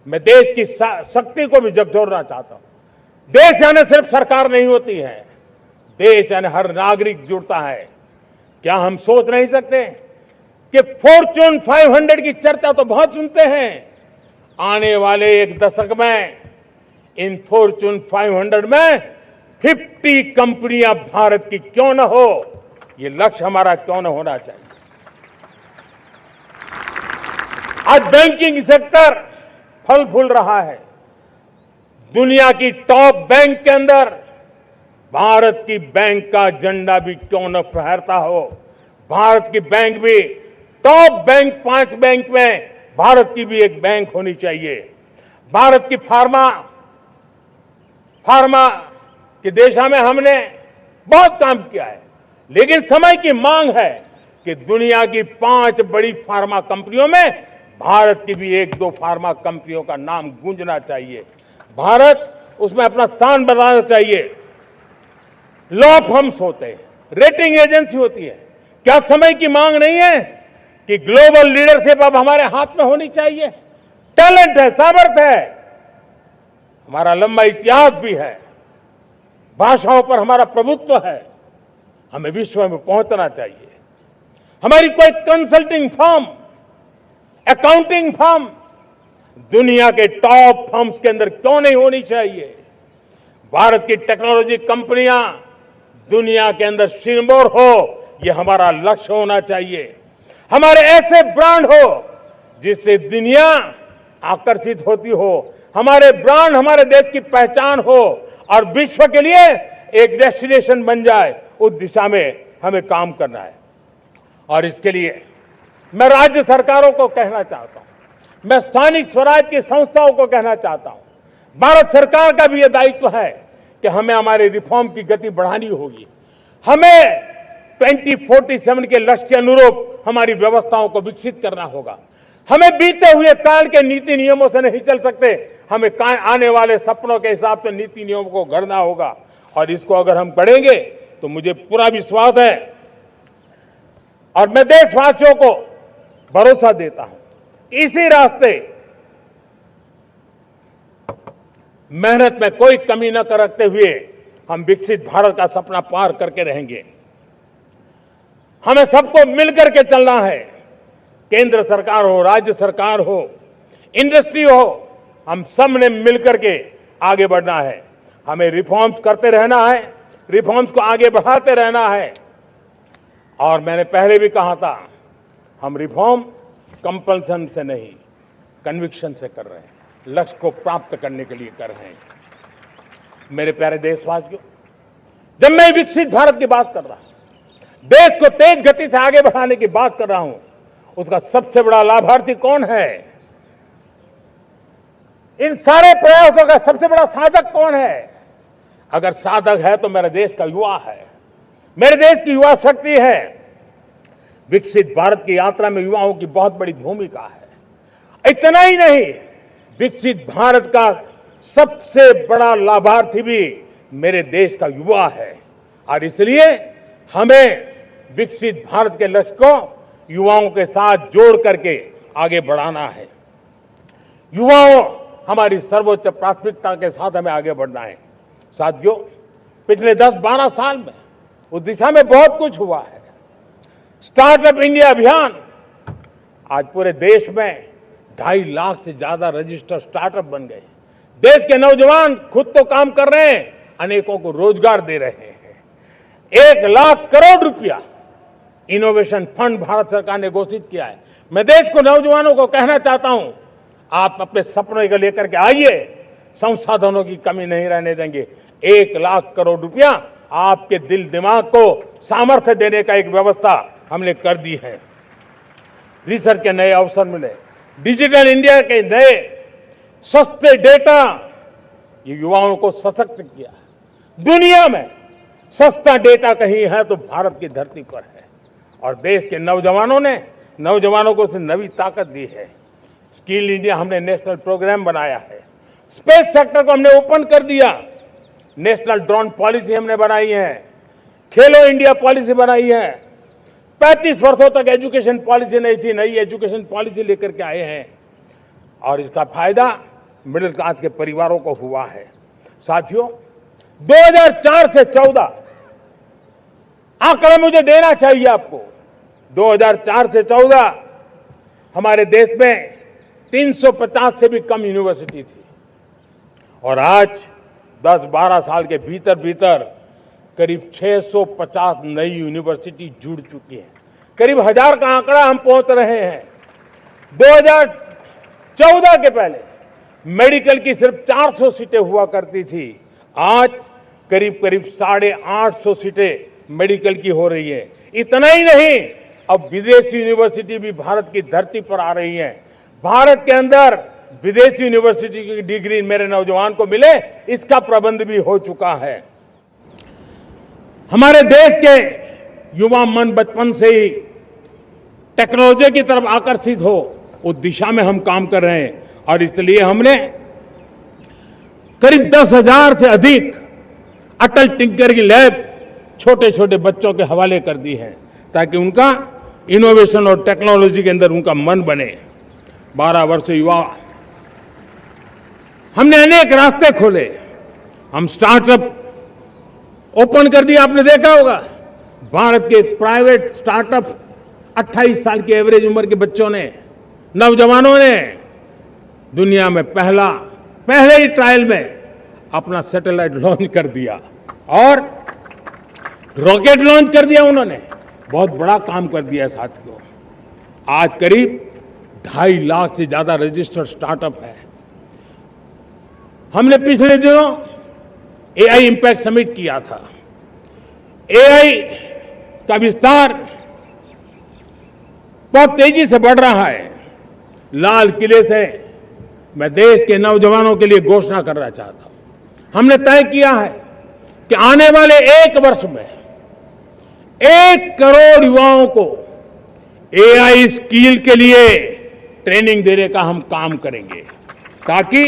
मैं देश की शक्ति को भी झकझोरना चाहता हूं। देश यानी सिर्फ सरकार नहीं होती है, देश यानी हर नागरिक जुड़ता है। क्या हम सोच नहीं सकते कि फॉर्च्यून 500 की चर्चा तो बहुत सुनते हैं, आने वाले एक दशक में इन फॉर्च्यून 500 में 50 कंपनियां भारत की क्यों न हो, ये लक्ष्य हमारा क्यों न होना चाहिए। आज बैंकिंग सेक्टर फल फूल रहा है। दुनिया की टॉप बैंक के अंदर भारत की बैंक का झंडा भी क्यों न फहरता हो। भारत की बैंक भी टॉप बैंक 5 बैंक में भारत की भी एक बैंक होनी चाहिए। भारत की फार्मा की दिशा में हमने बहुत काम किया है, लेकिन समय की मांग है कि दुनिया की 5 बड़ी फार्मा कंपनियों में भारत की भी 1-2 फार्मा कंपनियों का नाम गूंजना चाहिए। भारत उसमें अपना स्थान बनाना चाहिए। लॉ फर्म्स होते हैं, रेटिंग एजेंसी होती है। क्या समय की मांग नहीं है कि ग्लोबल लीडरशिप अब हमारे हाथ में होनी चाहिए? टैलेंट है, सामर्थ्य है, हमारा लंबा इतिहास भी है, भाषाओं पर हमारा प्रभुत्व है, हमें विश्व में पहुंचना चाहिए। हमारी कोई कंसल्टिंग फर्म, अकाउंटिंग फर्म दुनिया के टॉप फर्म्स के अंदर क्यों नहीं होनी चाहिए? भारत की टेक्नोलॉजी कंपनियां दुनिया के अंदर सिरमौर हो, यह हमारा लक्ष्य होना चाहिए। हमारे ऐसे ब्रांड हो जिससे दुनिया आकर्षित होती हो, हमारे ब्रांड हमारे देश की पहचान हो और विश्व के लिए एक डेस्टिनेशन बन जाए, उस दिशा में हमें काम करना है। और इसके लिए मैं राज्य सरकारों को कहना चाहता हूं, मैं स्थानिक स्वराज की संस्थाओं को कहना चाहता हूं, भारत सरकार का भी यह दायित्व है कि हमें हमारे रिफॉर्म की गति बढ़ानी होगी। हमें 2047 के लक्ष्य के अनुरूप हमारी व्यवस्थाओं को विकसित करना होगा। हमें बीते हुए काल के नीति नियमों से नहीं चल सकते, हमें आने वाले सपनों के हिसाब से नीति नियमों को गढ़ना होगा। और इसको अगर हम करेंगे तो मुझे पूरा विश्वास है और मैं देशवासियों को भरोसा देता हूं, इसी रास्ते मेहनत में कोई कमी न करते हुए हम विकसित भारत का सपना पार करके रहेंगे। हमें सबको मिलकर के चलना है, केंद्र सरकार हो, राज्य सरकार हो, इंडस्ट्री हो, हम सब ने मिलकर के आगे बढ़ना है। हमें रिफॉर्म्स करते रहना है, रिफॉर्म्स को आगे बढ़ाते रहना है। और मैंने पहले भी कहा था, हम रिफॉर्म कंपल्सन से नहीं, कन्विक्शन से कर रहे हैं, लक्ष्य को प्राप्त करने के लिए कर रहे हैं। मेरे प्यारे देशवासियों, जब मैं विकसित भारत की बात कर रहा हूं, देश को तेज गति से आगे बढ़ाने की बात कर रहा हूं, उसका सबसे बड़ा लाभार्थी कौन है? इन सारे प्रयासों का सबसे बड़ा साधक कौन है? अगर साधक है तो मेरे देश का युवा है, मेरे देश की युवा शक्ति है। विकसित भारत की यात्रा में युवाओं की बहुत बड़ी भूमिका है। इतना ही नहीं, विकसित भारत का सबसे बड़ा लाभार्थी भी मेरे देश का युवा है। और इसलिए हमें विकसित भारत के लक्ष्य को युवाओं के साथ जोड़ करके आगे बढ़ाना है। युवाओं हमारी सर्वोच्च प्राथमिकता के साथ हमें आगे बढ़ना है। साथियों, पिछले 10-12 साल में उस दिशा में बहुत कुछ हुआ है। स्टार्टअप इंडिया अभियान, आज पूरे देश में 2.5 लाख से ज्यादा रजिस्टर्ड स्टार्टअप बन गए। देश के नौजवान खुद तो काम कर रहे हैं, अनेकों को रोजगार दे रहे हैं। 1 लाख करोड़ रुपया इनोवेशन फंड भारत सरकार ने घोषित किया है। मैं देश को, नौजवानों को कहना चाहता हूं, आप अपने सपनों को लेकर के आइए, संसाधनों की कमी नहीं रहने देंगे। 1 लाख करोड़ रुपया आपके दिल दिमाग को सामर्थ्य देने का एक व्यवस्था हमने कर दी है। रिसर्च के नए अवसर मिले, डिजिटल इंडिया के नए सस्ते डेटा, ये युवाओं को सशक्त किया। दुनिया में सस्ता डेटा कहीं है तो भारत की धरती पर है। और देश के नौजवानों को उसने नई ताकत दी है। स्किल इंडिया हमने नेशनल प्रोग्राम बनाया है। स्पेस सेक्टर को हमने ओपन कर दिया। नेशनल ड्रोन पॉलिसी हमने बनाई है। खेलो इंडिया पॉलिसी बनाई है। 35 वर्षों तक एजुकेशन पॉलिसी नहीं थी, नई एजुकेशन पॉलिसी लेकर के आए हैं और इसका फायदा मिडिल क्लास के परिवारों को हुआ है। साथियों, 2004 से 14 आंकड़ा मुझे देना चाहिए आपको। 2004 से 14 हमारे देश में 350 से भी कम यूनिवर्सिटी थी और आज 10-12 साल के भीतर भीतर करीब 650 नई यूनिवर्सिटी जुड़ चुकी है। करीब 1000 का आंकड़ा हम पहुंच रहे हैं। 2014 के पहले मेडिकल की सिर्फ 400 सीटें हुआ करती थी, आज करीब 850 सीटें मेडिकल की हो रही है। इतना ही नहीं, अब विदेशी यूनिवर्सिटी भी भारत की धरती पर आ रही है। भारत के अंदर विदेशी यूनिवर्सिटी की डिग्री मेरे नौजवान को मिले, इसका प्रबंध भी हो चुका है। हमारे देश के युवा मन बचपन से ही टेक्नोलॉजी की तरफ आकर्षित हो, उस दिशा में हम काम कर रहे हैं और इसलिए हमने करीब 10,000 से अधिक अटल टिंकरिंग लैब छोटे छोटे बच्चों के हवाले कर दी है ताकि उनका इनोवेशन और टेक्नोलॉजी के अंदर उनका मन बने। 12 वर्ष युवा, हमने अनेक रास्ते खोले। हम स्टार्टअप ओपन कर दिया, आपने देखा होगा। भारत के प्राइवेट स्टार्टअप 28 साल की एवरेज उम्र के बच्चों ने, नौजवानों ने दुनिया में पहले ही ट्रायल में अपना सैटेलाइट लॉन्च कर दिया और रॉकेट लॉन्च कर दिया। उन्होंने बहुत बड़ा काम कर दिया साथियों। आज करीब 2.5 लाख से ज्यादा रजिस्टर्ड स्टार्टअप है। हमने पिछले दिनों एआई इंपैक्ट समिट किया था। एआई का विस्तार बहुत तेजी से बढ़ रहा है। लाल किले से मैं देश के नौजवानों के लिए घोषणा करना चाहता हूं। हमने तय किया है कि आने वाले 1 वर्ष में 1 करोड़ युवाओं को एआई स्किल के लिए ट्रेनिंग देने का हम काम करेंगे ताकि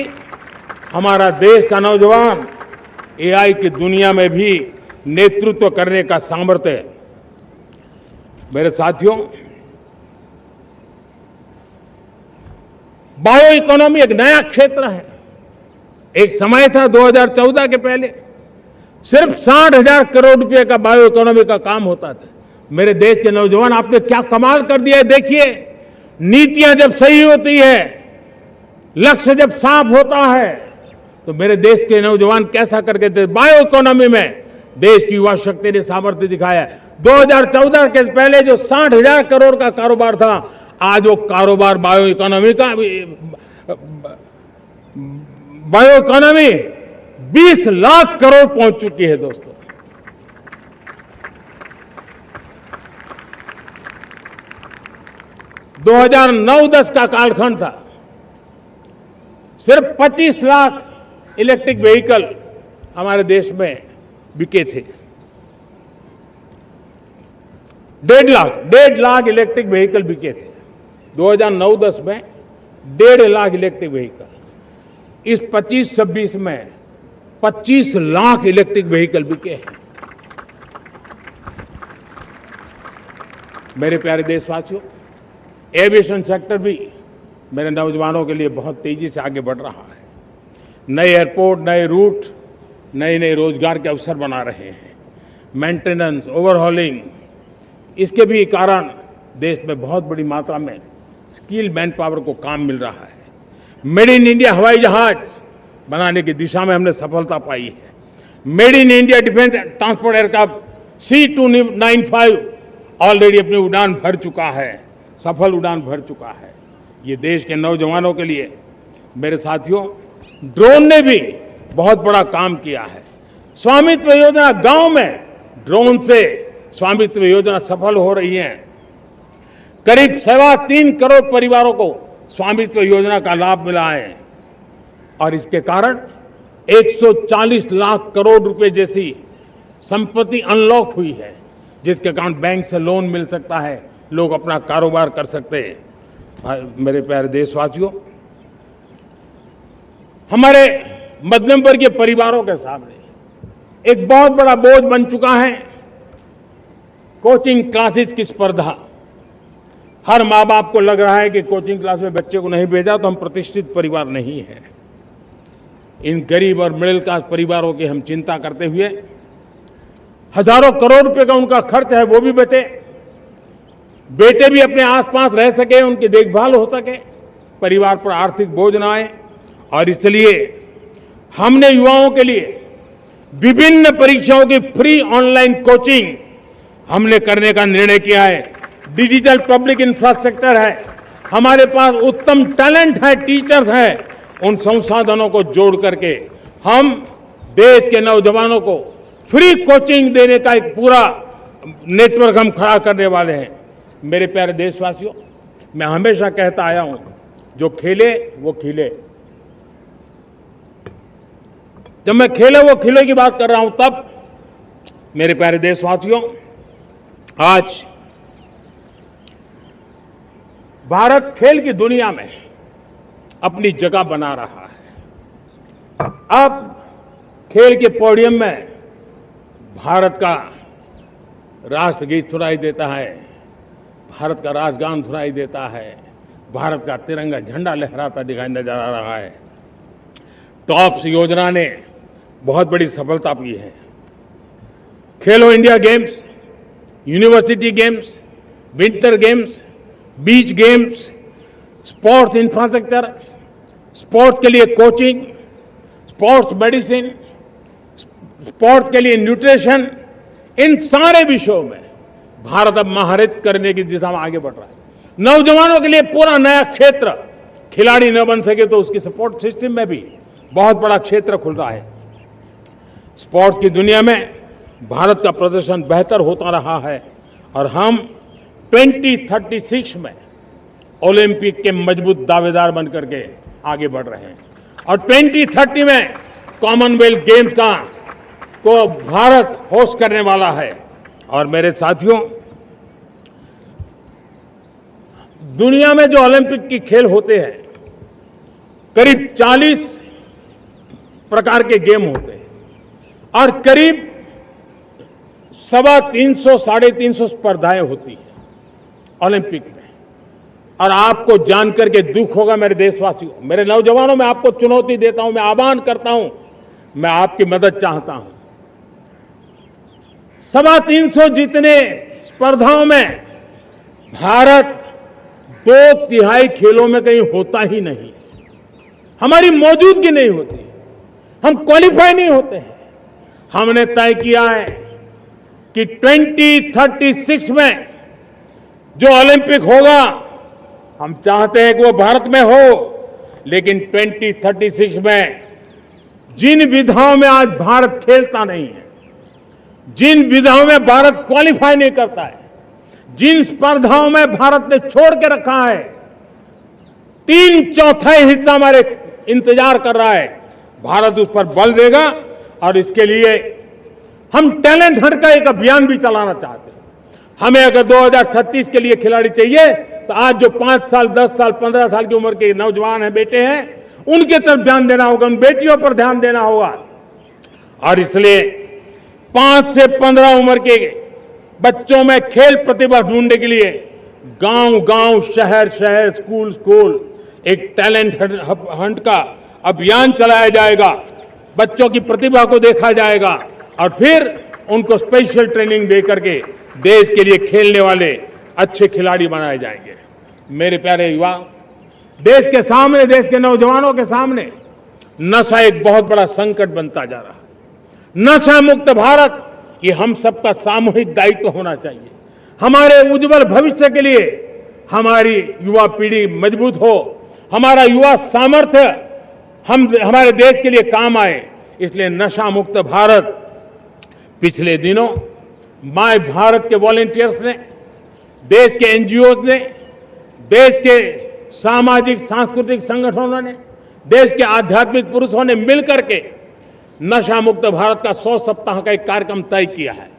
हमारा देश का नौजवान एआई की दुनिया में भी नेतृत्व करने का सामर्थ्य। मेरे साथियों, बायो इकोनॉमी एक नया क्षेत्र है। एक समय था 2014 के पहले सिर्फ 60,000 करोड़ रुपए का बायो इकोनॉमी का काम होता था। मेरे देश के नौजवान, आपने क्या कमाल कर दिया है। देखिए, नीतियां जब सही होती है, लक्ष्य जब साफ होता है, तो मेरे देश के नौजवान कैसा करके थे। बायो इकोनॉमी में देश की युवा शक्ति ने सामर्थ्य दिखाया है। 2014 के पहले जो 60,000 करोड़ का कारोबार था, आज वो कारोबार बायो इकोनॉमी 20 लाख करोड़ पहुंच चुकी है। दोस्तों, दो 2009-10 का कालखंड था, सिर्फ 25 लाख इलेक्ट्रिक व्हीकल हमारे देश में बिके थे। 1.5 लाख इलेक्ट्रिक व्हीकल बिके थे 2009-10 में। 1.5 लाख इलेक्ट्रिक व्हीकल। इस 25-26 में 25 लाख इलेक्ट्रिक व्हीकल बिके हैं। मेरे प्यारे देशवासियों, एविएशन सेक्टर भी मेरे नौजवानों के लिए बहुत तेजी से आगे बढ़ रहा है। नए एयरपोर्ट, नए रूट, नए रोजगार के अवसर बना रहे हैं। मेंटेनेंस, ओवरहॉलिंग, इसके भी कारण देश में बहुत बड़ी मात्रा में स्किल मैन पावर को काम मिल रहा है। मेड इन इंडिया हवाई जहाज बनाने की दिशा में हमने सफलता पाई है। Made in India defence transport aircraft C295 already अपनी उड़ान भर चुका है, सफल उड़ान भर चुका है। ये देश के नौजवानों के लिए, मेरे साथियों, ड्रोन ने भी बहुत बड़ा काम किया है। स्वामित्व योजना, गांव में ड्रोन से स्वामित्व योजना सफल हो रही है। करीब 3.25 करोड़ परिवारों को स्वामित्व योजना का लाभ मिला है और इसके कारण 140 लाख करोड़ रुपए जैसी संपत्ति अनलॉक हुई है, जिसके कारण बैंक से लोन मिल सकता है, लोग अपना कारोबार कर सकते हैं। मेरे प्यारे देशवासियों, हमारे मध्यम वर्गीय परिवारों के सामने एक बहुत बड़ा बोझ बन चुका है कोचिंग क्लासेस की स्पर्धा। हर माँ बाप को लग रहा है कि कोचिंग क्लास में बच्चे को नहीं भेजा तो हम प्रतिष्ठित परिवार नहीं है। इन गरीब और मिडिल क्लास परिवारों की हम चिंता करते हुए हजारों करोड़ रुपए का उनका खर्च है वो भी बचे, बेटे भी अपने आसपास रह सके, उनकी देखभाल हो सके, परिवार पर आर्थिक बोझ ना आए। और इसलिए हमने युवाओं के लिए विभिन्न परीक्षाओं की फ्री ऑनलाइन कोचिंग हमने करने का निर्णय किया है। डिजिटल पब्लिक इंफ्रास्ट्रक्चर है, हमारे पास उत्तम टैलेंट है, टीचर्स हैं, उन संसाधनों को जोड़ करके हम देश के नौजवानों को फ्री कोचिंग देने का एक पूरा नेटवर्क हम खड़ा करने वाले हैं। मेरे प्यारे देशवासियों, मैं हमेशा कहता आया हूं, जो खेले वो खिले। जब मैं खेले वो खिले की बात कर रहा हूं, तब मेरे प्यारे देशवासियों, आज भारत खेल की दुनिया में अपनी जगह बना रहा है। अब खेल के पोडियम में भारत का राष्ट्रगीत सुनाई देता है, भारत का राष्ट्रगान सुनाई देता है, भारत का तिरंगा झंडा लहराता दिखाई नजर आ रहा है। टॉप्स योजना ने बहुत बड़ी सफलता पाई है। खेलो India games, university games, winter games, beach games, sports infrastructure, sports के लिए कोचिंग, स्पोर्ट्स मेडिसिन, स्पोर्ट्स के लिए न्यूट्रिशन, इन सारे विषयों में भारत अब महारत करने की दिशा में आगे बढ़ रहा है। नौजवानों के लिए पूरा नया क्षेत्र, खिलाड़ी न बन सके तो उसकी सपोर्ट सिस्टम में भी बहुत बड़ा क्षेत्र खुल रहा है। स्पोर्ट्स की दुनिया में भारत का प्रदर्शन बेहतर होता रहा है और हम 2036 में ओलंपिक के मजबूत दावेदार बनकर के आगे बढ़ रहे हैं और 2030 में कॉमनवेल्थ गेम्स को भारत होस्ट करने वाला है। और मेरे साथियों, दुनिया में जो ओलंपिक की खेल होते हैं, करीब 40 प्रकार के गेम होते हैं और करीब 350-350 स्पर्धाएं होती हैं ओलंपिक में। और आपको जानकर के दुख होगा मेरे देशवासियों, मेरे नौजवानों, मैं आपको चुनौती देता हूं, मैं आह्वान करता हूं, मैं आपकी मदद चाहता हूं। 350 जितने स्पर्धाओं में भारत 2/3 खेलों में कहीं होता ही नहीं, हमारी मौजूदगी नहीं होती, हम क्वालिफाई नहीं होते हैं। हमने तय किया है कि 2036 में जो ओलंपिक होगा, हम चाहते हैं कि वो भारत में हो, लेकिन 2036 में जिन विधाओं में आज भारत खेलता नहीं है, जिन विधाओं में भारत क्वालिफाई नहीं करता है, जिन स्पर्धाओं में भारत ने छोड़ के रखा है, 3/4 हिस्सा हमारे इंतजार कर रहा है। भारत उस पर बल देगा और इसके लिए हम टैलेंट हंट का एक अभियान भी चलाना चाहते हैं। हमें अगर 2036 के लिए खिलाड़ी चाहिए तो आज जो 5 साल, 10 साल, 15 साल की उम्र के नौजवान हैं, बेटे हैं, उनके तरफ ध्यान देना होगा, उन बेटियों पर ध्यान देना होगा। और इसलिए 5 से 15 उम्र के बच्चों में खेल प्रतिभा ढूंढने के लिए गांव-गांव, शहर-शहर, स्कूल-स्कूल एक टैलेंट हंट का अभियान चलाया जाएगा। बच्चों की प्रतिभा को देखा जाएगा और फिर उनको स्पेशल ट्रेनिंग दे करके देश के लिए खेलने वाले अच्छे खिलाड़ी बनाए जाएंगे। मेरे प्यारे युवा, देश के सामने, देश के नौजवानों के सामने नशा एक बहुत बड़ा संकट बनता जा रहा है। नशा मुक्त भारत, ये हम सबका सामूहिक दायित्व होना चाहिए। हमारे उज्जवल भविष्य के लिए हमारी युवा पीढ़ी मजबूत हो, हमारा युवा सामर्थ्य हमारे देश के लिए काम आए, इसलिए नशा मुक्त भारत। पिछले दिनों माय भारत के वॉलंटियर्स ने, देश के एनजीओ ने, देश के सामाजिक सांस्कृतिक संगठनों ने, देश के आध्यात्मिक पुरुषों ने मिलकर के नशा मुक्त भारत का 100 सप्ताह का एक कार्यक्रम तय किया है।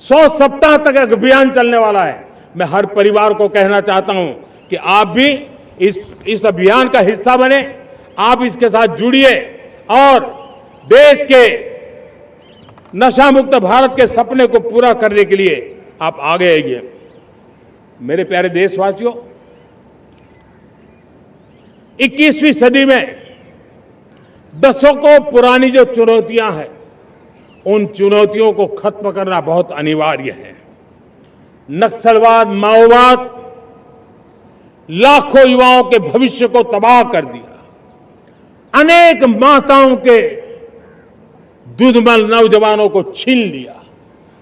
100 सप्ताह तक एक अभियान चलने वाला है। मैं हर परिवार को कहना चाहता हूं कि आप भी इस अभियान का हिस्सा बने, आप इसके साथ जुड़िए और देश के नशा मुक्त भारत के सपने को पूरा करने के लिए आप आगे आइए। मेरे प्यारे देशवासियों, 21वीं सदी में दशकों पुरानी जो चुनौतियां हैं, उन चुनौतियों को खत्म करना बहुत अनिवार्य है। नक्सलवाद, माओवाद लाखों युवाओं के भविष्य को तबाह कर दिया, अनेक माताओं के दूधमल नौजवानों को छीन लिया,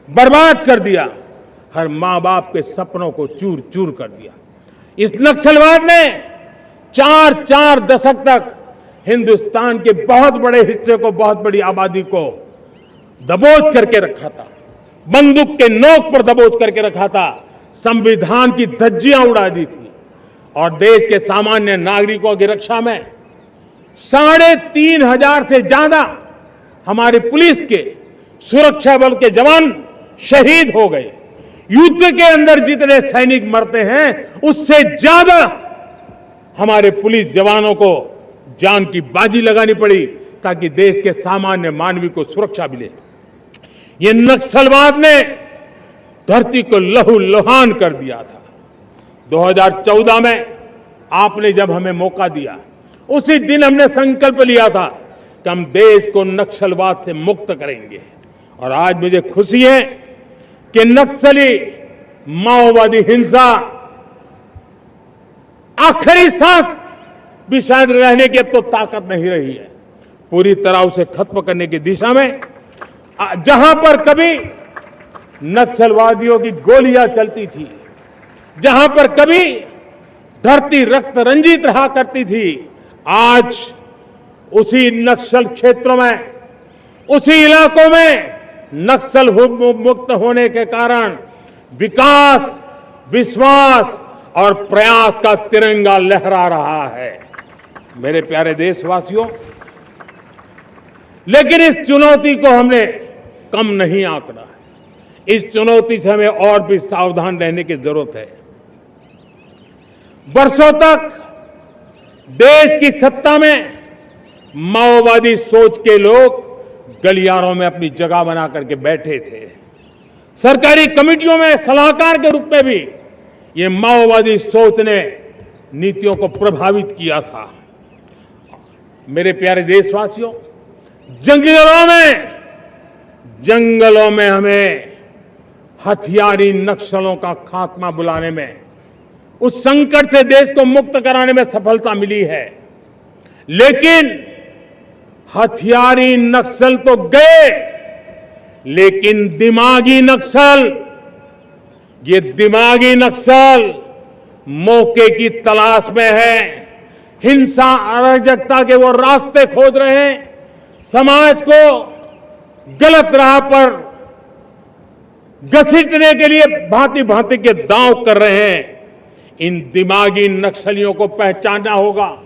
बर्बाद कर दिया, हर मां बाप के सपनों को चूर चूर कर दिया। इस नक्सलवाद ने 4 दशक तक हिंदुस्तान के बहुत बड़े हिस्से को, बहुत बड़ी आबादी को दबोच करके रखा था, बंदूक के नोक पर दबोच करके रखा था, संविधान की धज्जियां उड़ा दी थी और देश के सामान्य नागरिकों की रक्षा में 3,500 से ज्यादा हमारे पुलिस के, सुरक्षा बल के जवान शहीद हो गए। युद्ध के अंदर जितने सैनिक मरते हैं, उससे ज्यादा हमारे पुलिस जवानों को जान की बाजी लगानी पड़ी ताकि देश के सामान्य मानवी को सुरक्षा मिले। ये नक्सलवाद ने धरती को लहूलुहान कर दिया था। 2014 में आपने जब हमें मौका दिया, उसी दिन हमने संकल्प लिया था कि हम देश को नक्सलवाद से मुक्त करेंगे। और आज मुझे खुशी है कि नक्सली माओवादी हिंसा आखिरी सांस भी शायद रहने की अब तो ताकत नहीं रही है। पूरी तरह उसे खत्म करने की दिशा में जहां पर कभी नक्सलवादियों की गोलियां चलती थी, जहां पर कभी धरती रक्त रंजित रहा करती थी, आज उसी नक्सल क्षेत्रों में, उसी इलाकों में नक्सल मुक्त होने के कारण विकास, विश्वास और प्रयास का तिरंगा लहरा रहा है। मेरे प्यारे देशवासियों, लेकिन इस चुनौती को हमने कम नहीं आंकना है। इस चुनौती से हमें और भी सावधान रहने की जरूरत है। वर्षों तक देश की सत्ता में माओवादी सोच के लोग गलियारों में अपनी जगह बना करके बैठे थे। सरकारी कमेटियों में सलाहकार के रूप में भी ये माओवादी सोच ने नीतियों को प्रभावित किया था। मेरे प्यारे देशवासियों, जंगलों में हमें हथियारी नक्सलों का खात्मा बुलाने में, उस संकट से देश को मुक्त कराने में सफलता मिली है। लेकिन हथियारी नक्सल तो गए, लेकिन दिमागी नक्सल, ये दिमागी नक्सल मौके की तलाश में है। हिंसा, अराजकता के वो रास्ते खोज रहे हैं, समाज को गलत राह पर घसीटने के लिए भांति भांति के दांव कर रहे हैं। इन दिमागी नक्सलियों को पहचानना होगा,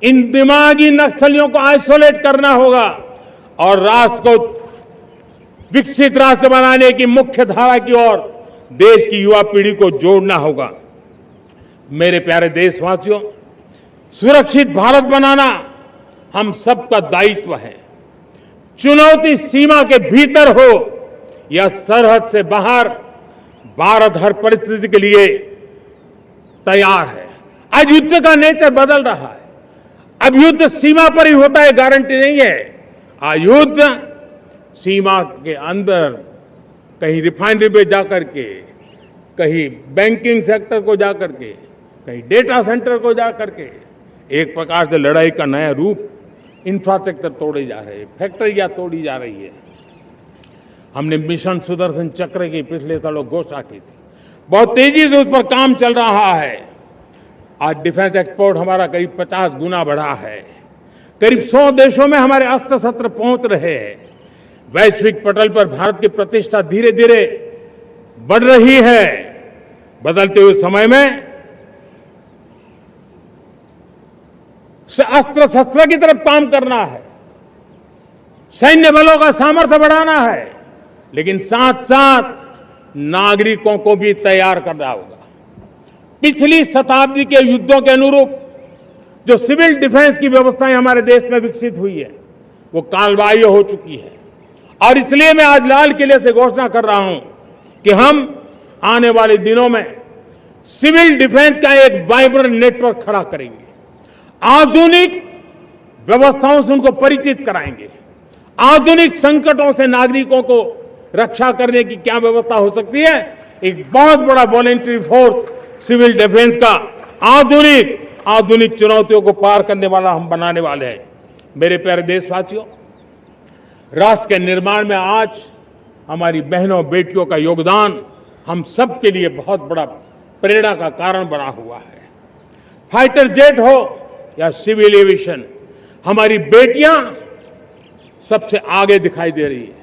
इन दिमागी नक्सलियों को आइसोलेट करना होगा और राष्ट्र को विकसित राष्ट्र बनाने की मुख्य धारा की ओर देश की युवा पीढ़ी को जोड़ना होगा। मेरे प्यारे देशवासियों, सुरक्षित भारत बनाना हम सबका दायित्व है। चुनौती सीमा के भीतर हो या सरहद से बाहर, भारत हर परिस्थिति के लिए तैयार है। आज युद्ध का नेचर बदल रहा है। अब युद्ध सीमा पर ही होता है, गारंटी नहीं है। आज युद्ध सीमा के अंदर, कहीं रिफाइनरी पे जाकर के, कहीं बैंकिंग सेक्टर को जाकर के, कहीं डेटा सेंटर को जाकर के, एक प्रकार से लड़ाई का नया रूप, इंफ्रास्ट्रक्चर तोड़े जा रहे हैं, फैक्ट्रियां तोड़ी जा रही है। हमने मिशन सुदर्शन चक्र की पिछले सालों घोषणा की थी, बहुत तेजी से उस पर काम चल रहा है। आज डिफेंस एक्सपोर्ट हमारा करीब 50 गुना बढ़ा है। करीब 100 देशों में हमारे अस्त्र शस्त्र पहुंच रहे हैं। वैश्विक पटल पर भारत की प्रतिष्ठा धीरे धीरे बढ़ रही है। बदलते हुए समय में अस्त्र शस्त्र की तरफ काम करना है, सैन्य बलों का सामर्थ्य बढ़ाना है, लेकिन साथ साथ नागरिकों को भी तैयार करना होगा। पिछली शताब्दी के युद्धों के अनुरूप जो सिविल डिफेंस की व्यवस्थाएं हमारे देश में विकसित हुई है, वो कालबाह्य हो चुकी है। और इसलिए मैं आज लाल किले से घोषणा कर रहा हूं कि हम आने वाले दिनों में सिविल डिफेंस का एक वाइब्रेंट नेटवर्क खड़ा करेंगे। आधुनिक व्यवस्थाओं से उनको परिचित कराएंगे। आधुनिक संकटों से नागरिकों को रक्षा करने की क्या व्यवस्था हो सकती है, एक बहुत बड़ा वॉलेंटरी फोर्स सिविल डिफेंस का आधुनिक चुनौतियों को पार करने वाला हम बनाने वाले हैं। मेरे प्यारे देशवासियों, राष्ट्र के निर्माण में आज हमारी बहनों बेटियों का योगदान हम सब के लिए बहुत बड़ा प्रेरणा का कारण बना हुआ है। फाइटर जेट हो या सिविल एविएशन, हमारी बेटियां सबसे आगे दिखाई दे रही है।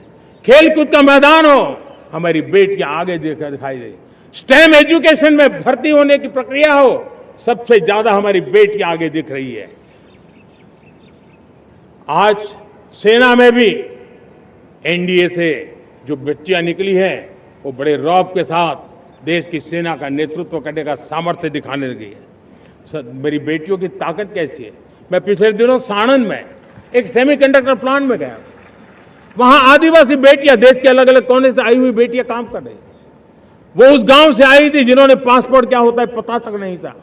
खेलकूद का मैदान हो, हमारी बेटियां आगे दिखाई दे रही है। स्टेम एजुकेशन में भर्ती होने की प्रक्रिया हो, सबसे ज्यादा हमारी बेटियां आगे दिख रही है। आज सेना में भी एनडीए से जो बच्चियां निकली हैं, वो बड़े रौब के साथ देश की सेना का नेतृत्व करने का सामर्थ्य दिखाने लगी है। मेरी बेटियों की ताकत कैसी है। मैं पिछले दिनों साणंद में एक सेमीकंडक्टर प्लांट में गया। वहां आदिवासी बेटियां, देश के अलग अलग कोने से आई हुई बेटियां काम कर रही थी। वो उस गांव से आई थी जिन्होंने पासपोर्ट क्या होता है पता तक नहीं था।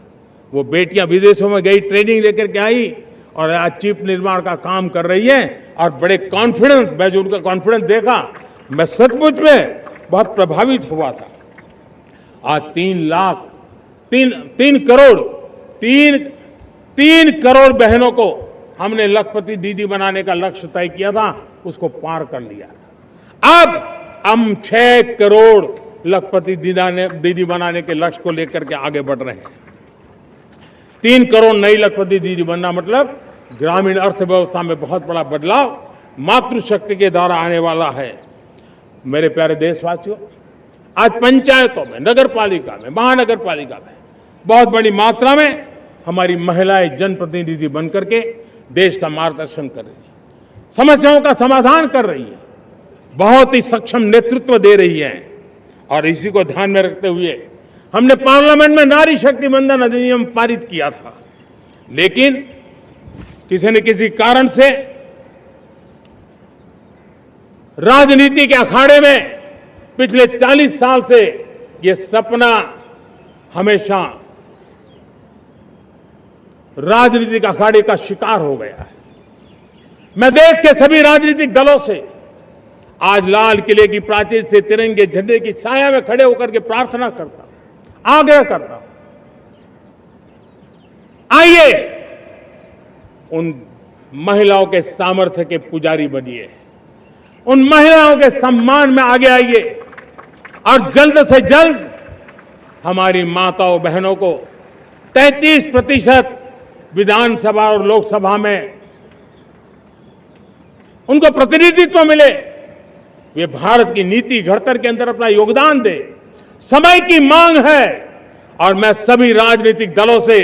वो बेटियां विदेशों में गई, ट्रेनिंग लेकर के आई और आज चिप निर्माण का काम कर रही है और बड़े कॉन्फिडेंस, मैं जो उनका कॉन्फिडेंस देखा, मैं सचमुच में बहुत प्रभावित हुआ था। आज 3 करोड़ बहनों को हमने लखपति दीदी बनाने का लक्ष्य तय किया था, उसको पार कर लिया। अब हम 6 करोड़ लखपति दीदी बनाने के लक्ष्य को लेकर के आगे बढ़ रहे हैं। 3 करोड़ नई लखपति दीदी बनना मतलब ग्रामीण अर्थव्यवस्था में बहुत बड़ा बदलाव मातृशक्ति के द्वारा आने वाला है। मेरे प्यारे देशवासियों, आज पंचायतों में, नगर पालिका में, महानगर पालिका में बहुत बड़ी मात्रा में हमारी महिलाएं जनप्रतिनिधि बनकर के देश का मार्गदर्शन कर रही है, समस्याओं का समाधान कर रही है, बहुत ही सक्षम नेतृत्व दे रही है। और इसी को ध्यान में रखते हुए हमने पार्लियामेंट में नारी शक्ति वंदन अधिनियम पारित किया था, लेकिन किसी न किसी कारण से राजनीति के अखाड़े में पिछले 40 साल से ये सपना हमेशा राजनीतिक अखाड़े का शिकार हो गया है। मैं देश के सभी राजनीतिक दलों से आज लाल किले की प्राचीर से तिरंगे झंडे की छाया में खड़े होकर के प्रार्थना करता हूं, आग्रह करता हूं, आइए उन महिलाओं के सामर्थ्य के पुजारी बनिए, उन महिलाओं के सम्मान में आगे आइए और जल्द से जल्द हमारी माताओं बहनों को 33% विधानसभा और लोकसभा में उनको प्रतिनिधित्व मिले, वे भारत की नीति घड़तर के अंदर अपना योगदान दे। समय की मांग है और मैं सभी राजनीतिक दलों से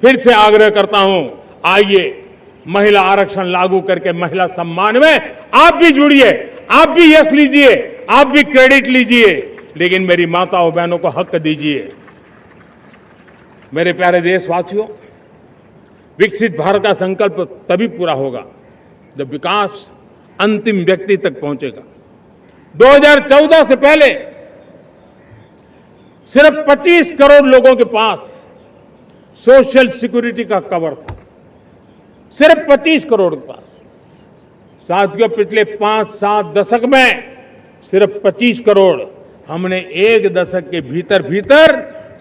फिर से आग्रह करता हूं, आइए महिला आरक्षण लागू करके महिला सम्मान में आप भी जुड़िए, आप भी यश लीजिए, आप भी क्रेडिट लीजिए, लेकिन मेरी माताओं बहनों को हक दीजिए। मेरे प्यारे देशवासियों, विकसित भारत का संकल्प तभी पूरा होगा जब विकास अंतिम व्यक्ति तक पहुंचेगा। 2014 से पहले सिर्फ 25 करोड़ लोगों के पास सोशल सिक्योरिटी का कवर था, सिर्फ 25 करोड़ के पास। साथियों, पिछले 5-7 दशक में सिर्फ 25 करोड़, हमने एक दशक के भीतर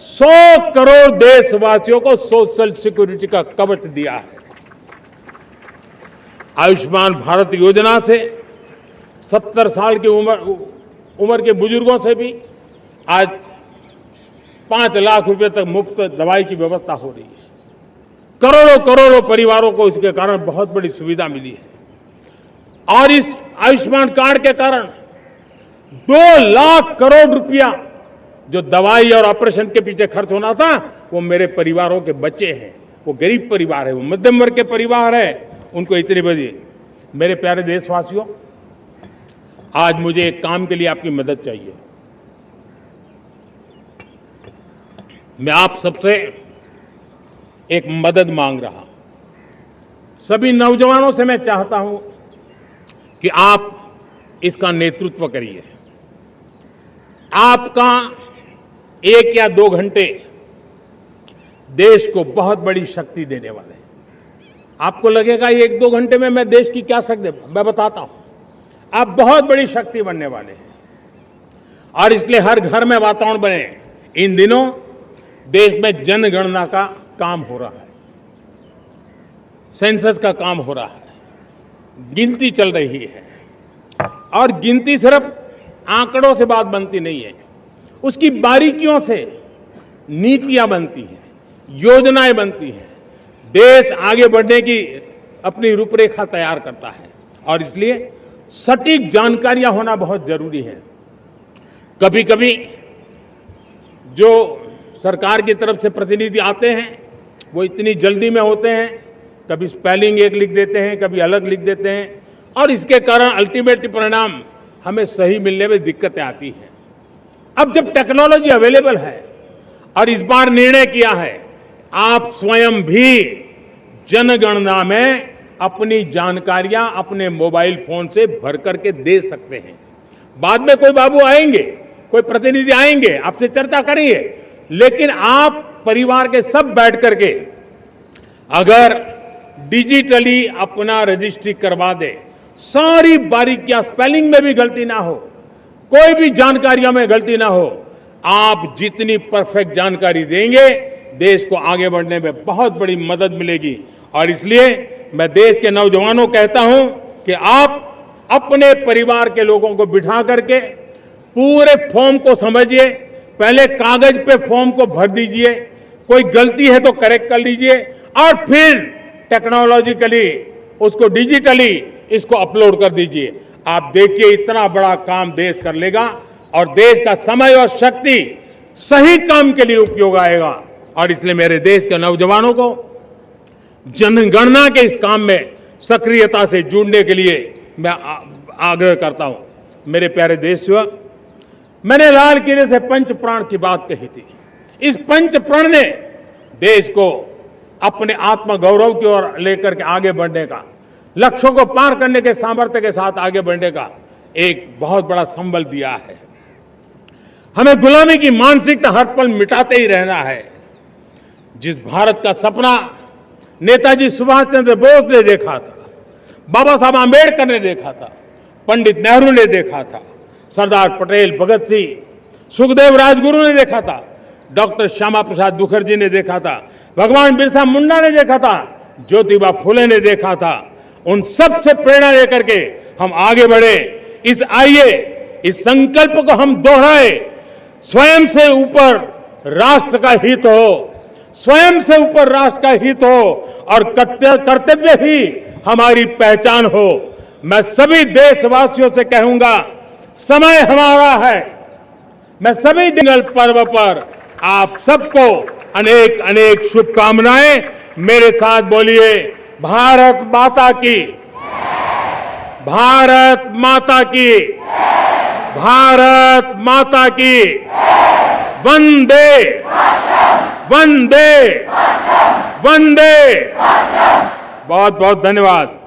100 करोड़ देशवासियों को सोशल सिक्योरिटी का कवच दिया है। आयुष्मान भारत योजना से 70 साल की उम्र उम्र के बुजुर्गों से भी आज 5 लाख रुपए तक मुफ्त दवाई की व्यवस्था हो रही है। करोड़ों करोड़ों परिवारों को इसके कारण बहुत बड़ी सुविधा मिली है। और इस आयुष्मान कार्ड के कारण 2 लाख करोड़ रुपया जो दवाई और ऑपरेशन के पीछे खर्च होना था, वो मेरे परिवारों के बच्चे हैं। वो गरीब परिवार है, वो मध्यम वर्ग के परिवार है, उनको इतनी बड़ी। मेरे प्यारे देशवासियों, आज मुझे एक काम के लिए आपकी मदद चाहिए। मैं आप सबसे एक मदद मांग रहा हूं। सभी नौजवानों से मैं चाहता हूं कि आप इसका नेतृत्व करिए। आपका 1 या 2 घंटे देश को बहुत बड़ी शक्ति देने वाले हैं। आपको लगेगा 1-2 घंटे में मैं देश की क्या शक्ति, मैं बताता हूं, आप बहुत बड़ी शक्ति बनने वाले हैं। और इसलिए हर घर में वातावरण बने। इन दिनों देश में जनगणना का काम हो रहा है, सेंसस का काम हो रहा है, गिनती चल रही है। और गिनती सिर्फ आंकड़ों से बात बनती नहीं है, उसकी बारीकियों से नीतियां बनती हैं, योजनाएं बनती हैं। देश आगे बढ़ने की अपनी रूपरेखा तैयार करता है और इसलिए सटीक जानकारियां होना बहुत जरूरी है। कभी कभी जो सरकार की तरफ से प्रतिनिधि आते हैं वो इतनी जल्दी में होते हैं, कभी स्पेलिंग एक लिख देते हैं, कभी अलग लिख देते हैं, और इसके कारण अल्टीमेट परिणाम हमें सही मिलने में दिक्कतें आती हैं। अब जब टेक्नोलॉजी अवेलेबल है और इस बार निर्णय किया है, आप स्वयं भी जनगणना में अपनी जानकारियां अपने मोबाइल फोन से भर करके दे सकते हैं। बाद में कोई बाबू आएंगे, कोई प्रतिनिधि आएंगे, आपसे चर्चा करेंगे, लेकिन आप परिवार के सब बैठ करके अगर डिजिटली अपना रजिस्ट्री करवा दे, सारी बारीकियां, स्पेलिंग में भी गलती ना हो, कोई भी जानकारियों में गलती ना हो, आप जितनी परफेक्ट जानकारी देंगे देश को आगे बढ़ने में बहुत बड़ी मदद मिलेगी। और इसलिए मैं देश के नौजवानों को कहता हूं कि आप अपने परिवार के लोगों को बिठा करके पूरे फॉर्म को समझिए। पहले कागज पे फॉर्म को भर दीजिए, कोई गलती है तो करेक्ट कर लीजिए, और फिर टेक्नोलॉजिकली उसको डिजिटली इसको अपलोड कर दीजिए। आप देखिए इतना बड़ा काम देश कर लेगा और देश का समय और शक्ति सही काम के लिए उपयोग आएगा। और इसलिए मेरे देश के नौजवानों को जनगणना के इस काम में सक्रियता से जुड़ने के लिए मैं आग्रह करता हूं। मेरे प्यारे देशवासियों, मैंने लाल किले से पंच प्राण की बात कही थी। इस पंच प्राण ने देश को अपने आत्मगौरव की ओर लेकर के आगे बढ़ने का, लक्ष्यों को पार करने के सामर्थ्य के साथ आगे बढ़ने का एक बहुत बड़ा संबल दिया है। हमें गुलामी की मानसिकता हर पल मिटाते ही रहना है। जिस भारत का सपना नेताजी सुभाष चंद्र बोस ने देखा था, बाबा साहब आंबेडकर ने देखा था, पंडित नेहरू ने देखा था, सरदार पटेल, भगत सिंह, सुखदेव राजगुरु ने देखा था, डॉक्टर श्यामा प्रसाद मुखर्जी ने देखा था, भगवान बिरसा मुंडा ने देखा था, ज्योतिबा फुले ने देखा था, उन सब से प्रेरणा लेकर के हम आगे बढ़े। इस संकल्प को हम दोहराए, स्वयं से ऊपर राष्ट्र का हित हो, स्वयं से ऊपर राष्ट्र का हित हो और कर्तव्य ही हमारी पहचान हो। मैं सभी देशवासियों से कहूंगा, समय हमारा है। मैं सभी दिंगल पर्व पर आप सबको अनेक अनेक शुभकामनाएं। मेरे साथ बोलिए, भारत माता की, भारत माता की, भारत माता की, वंदे वंदे वंदे। बहुत बहुत धन्यवाद।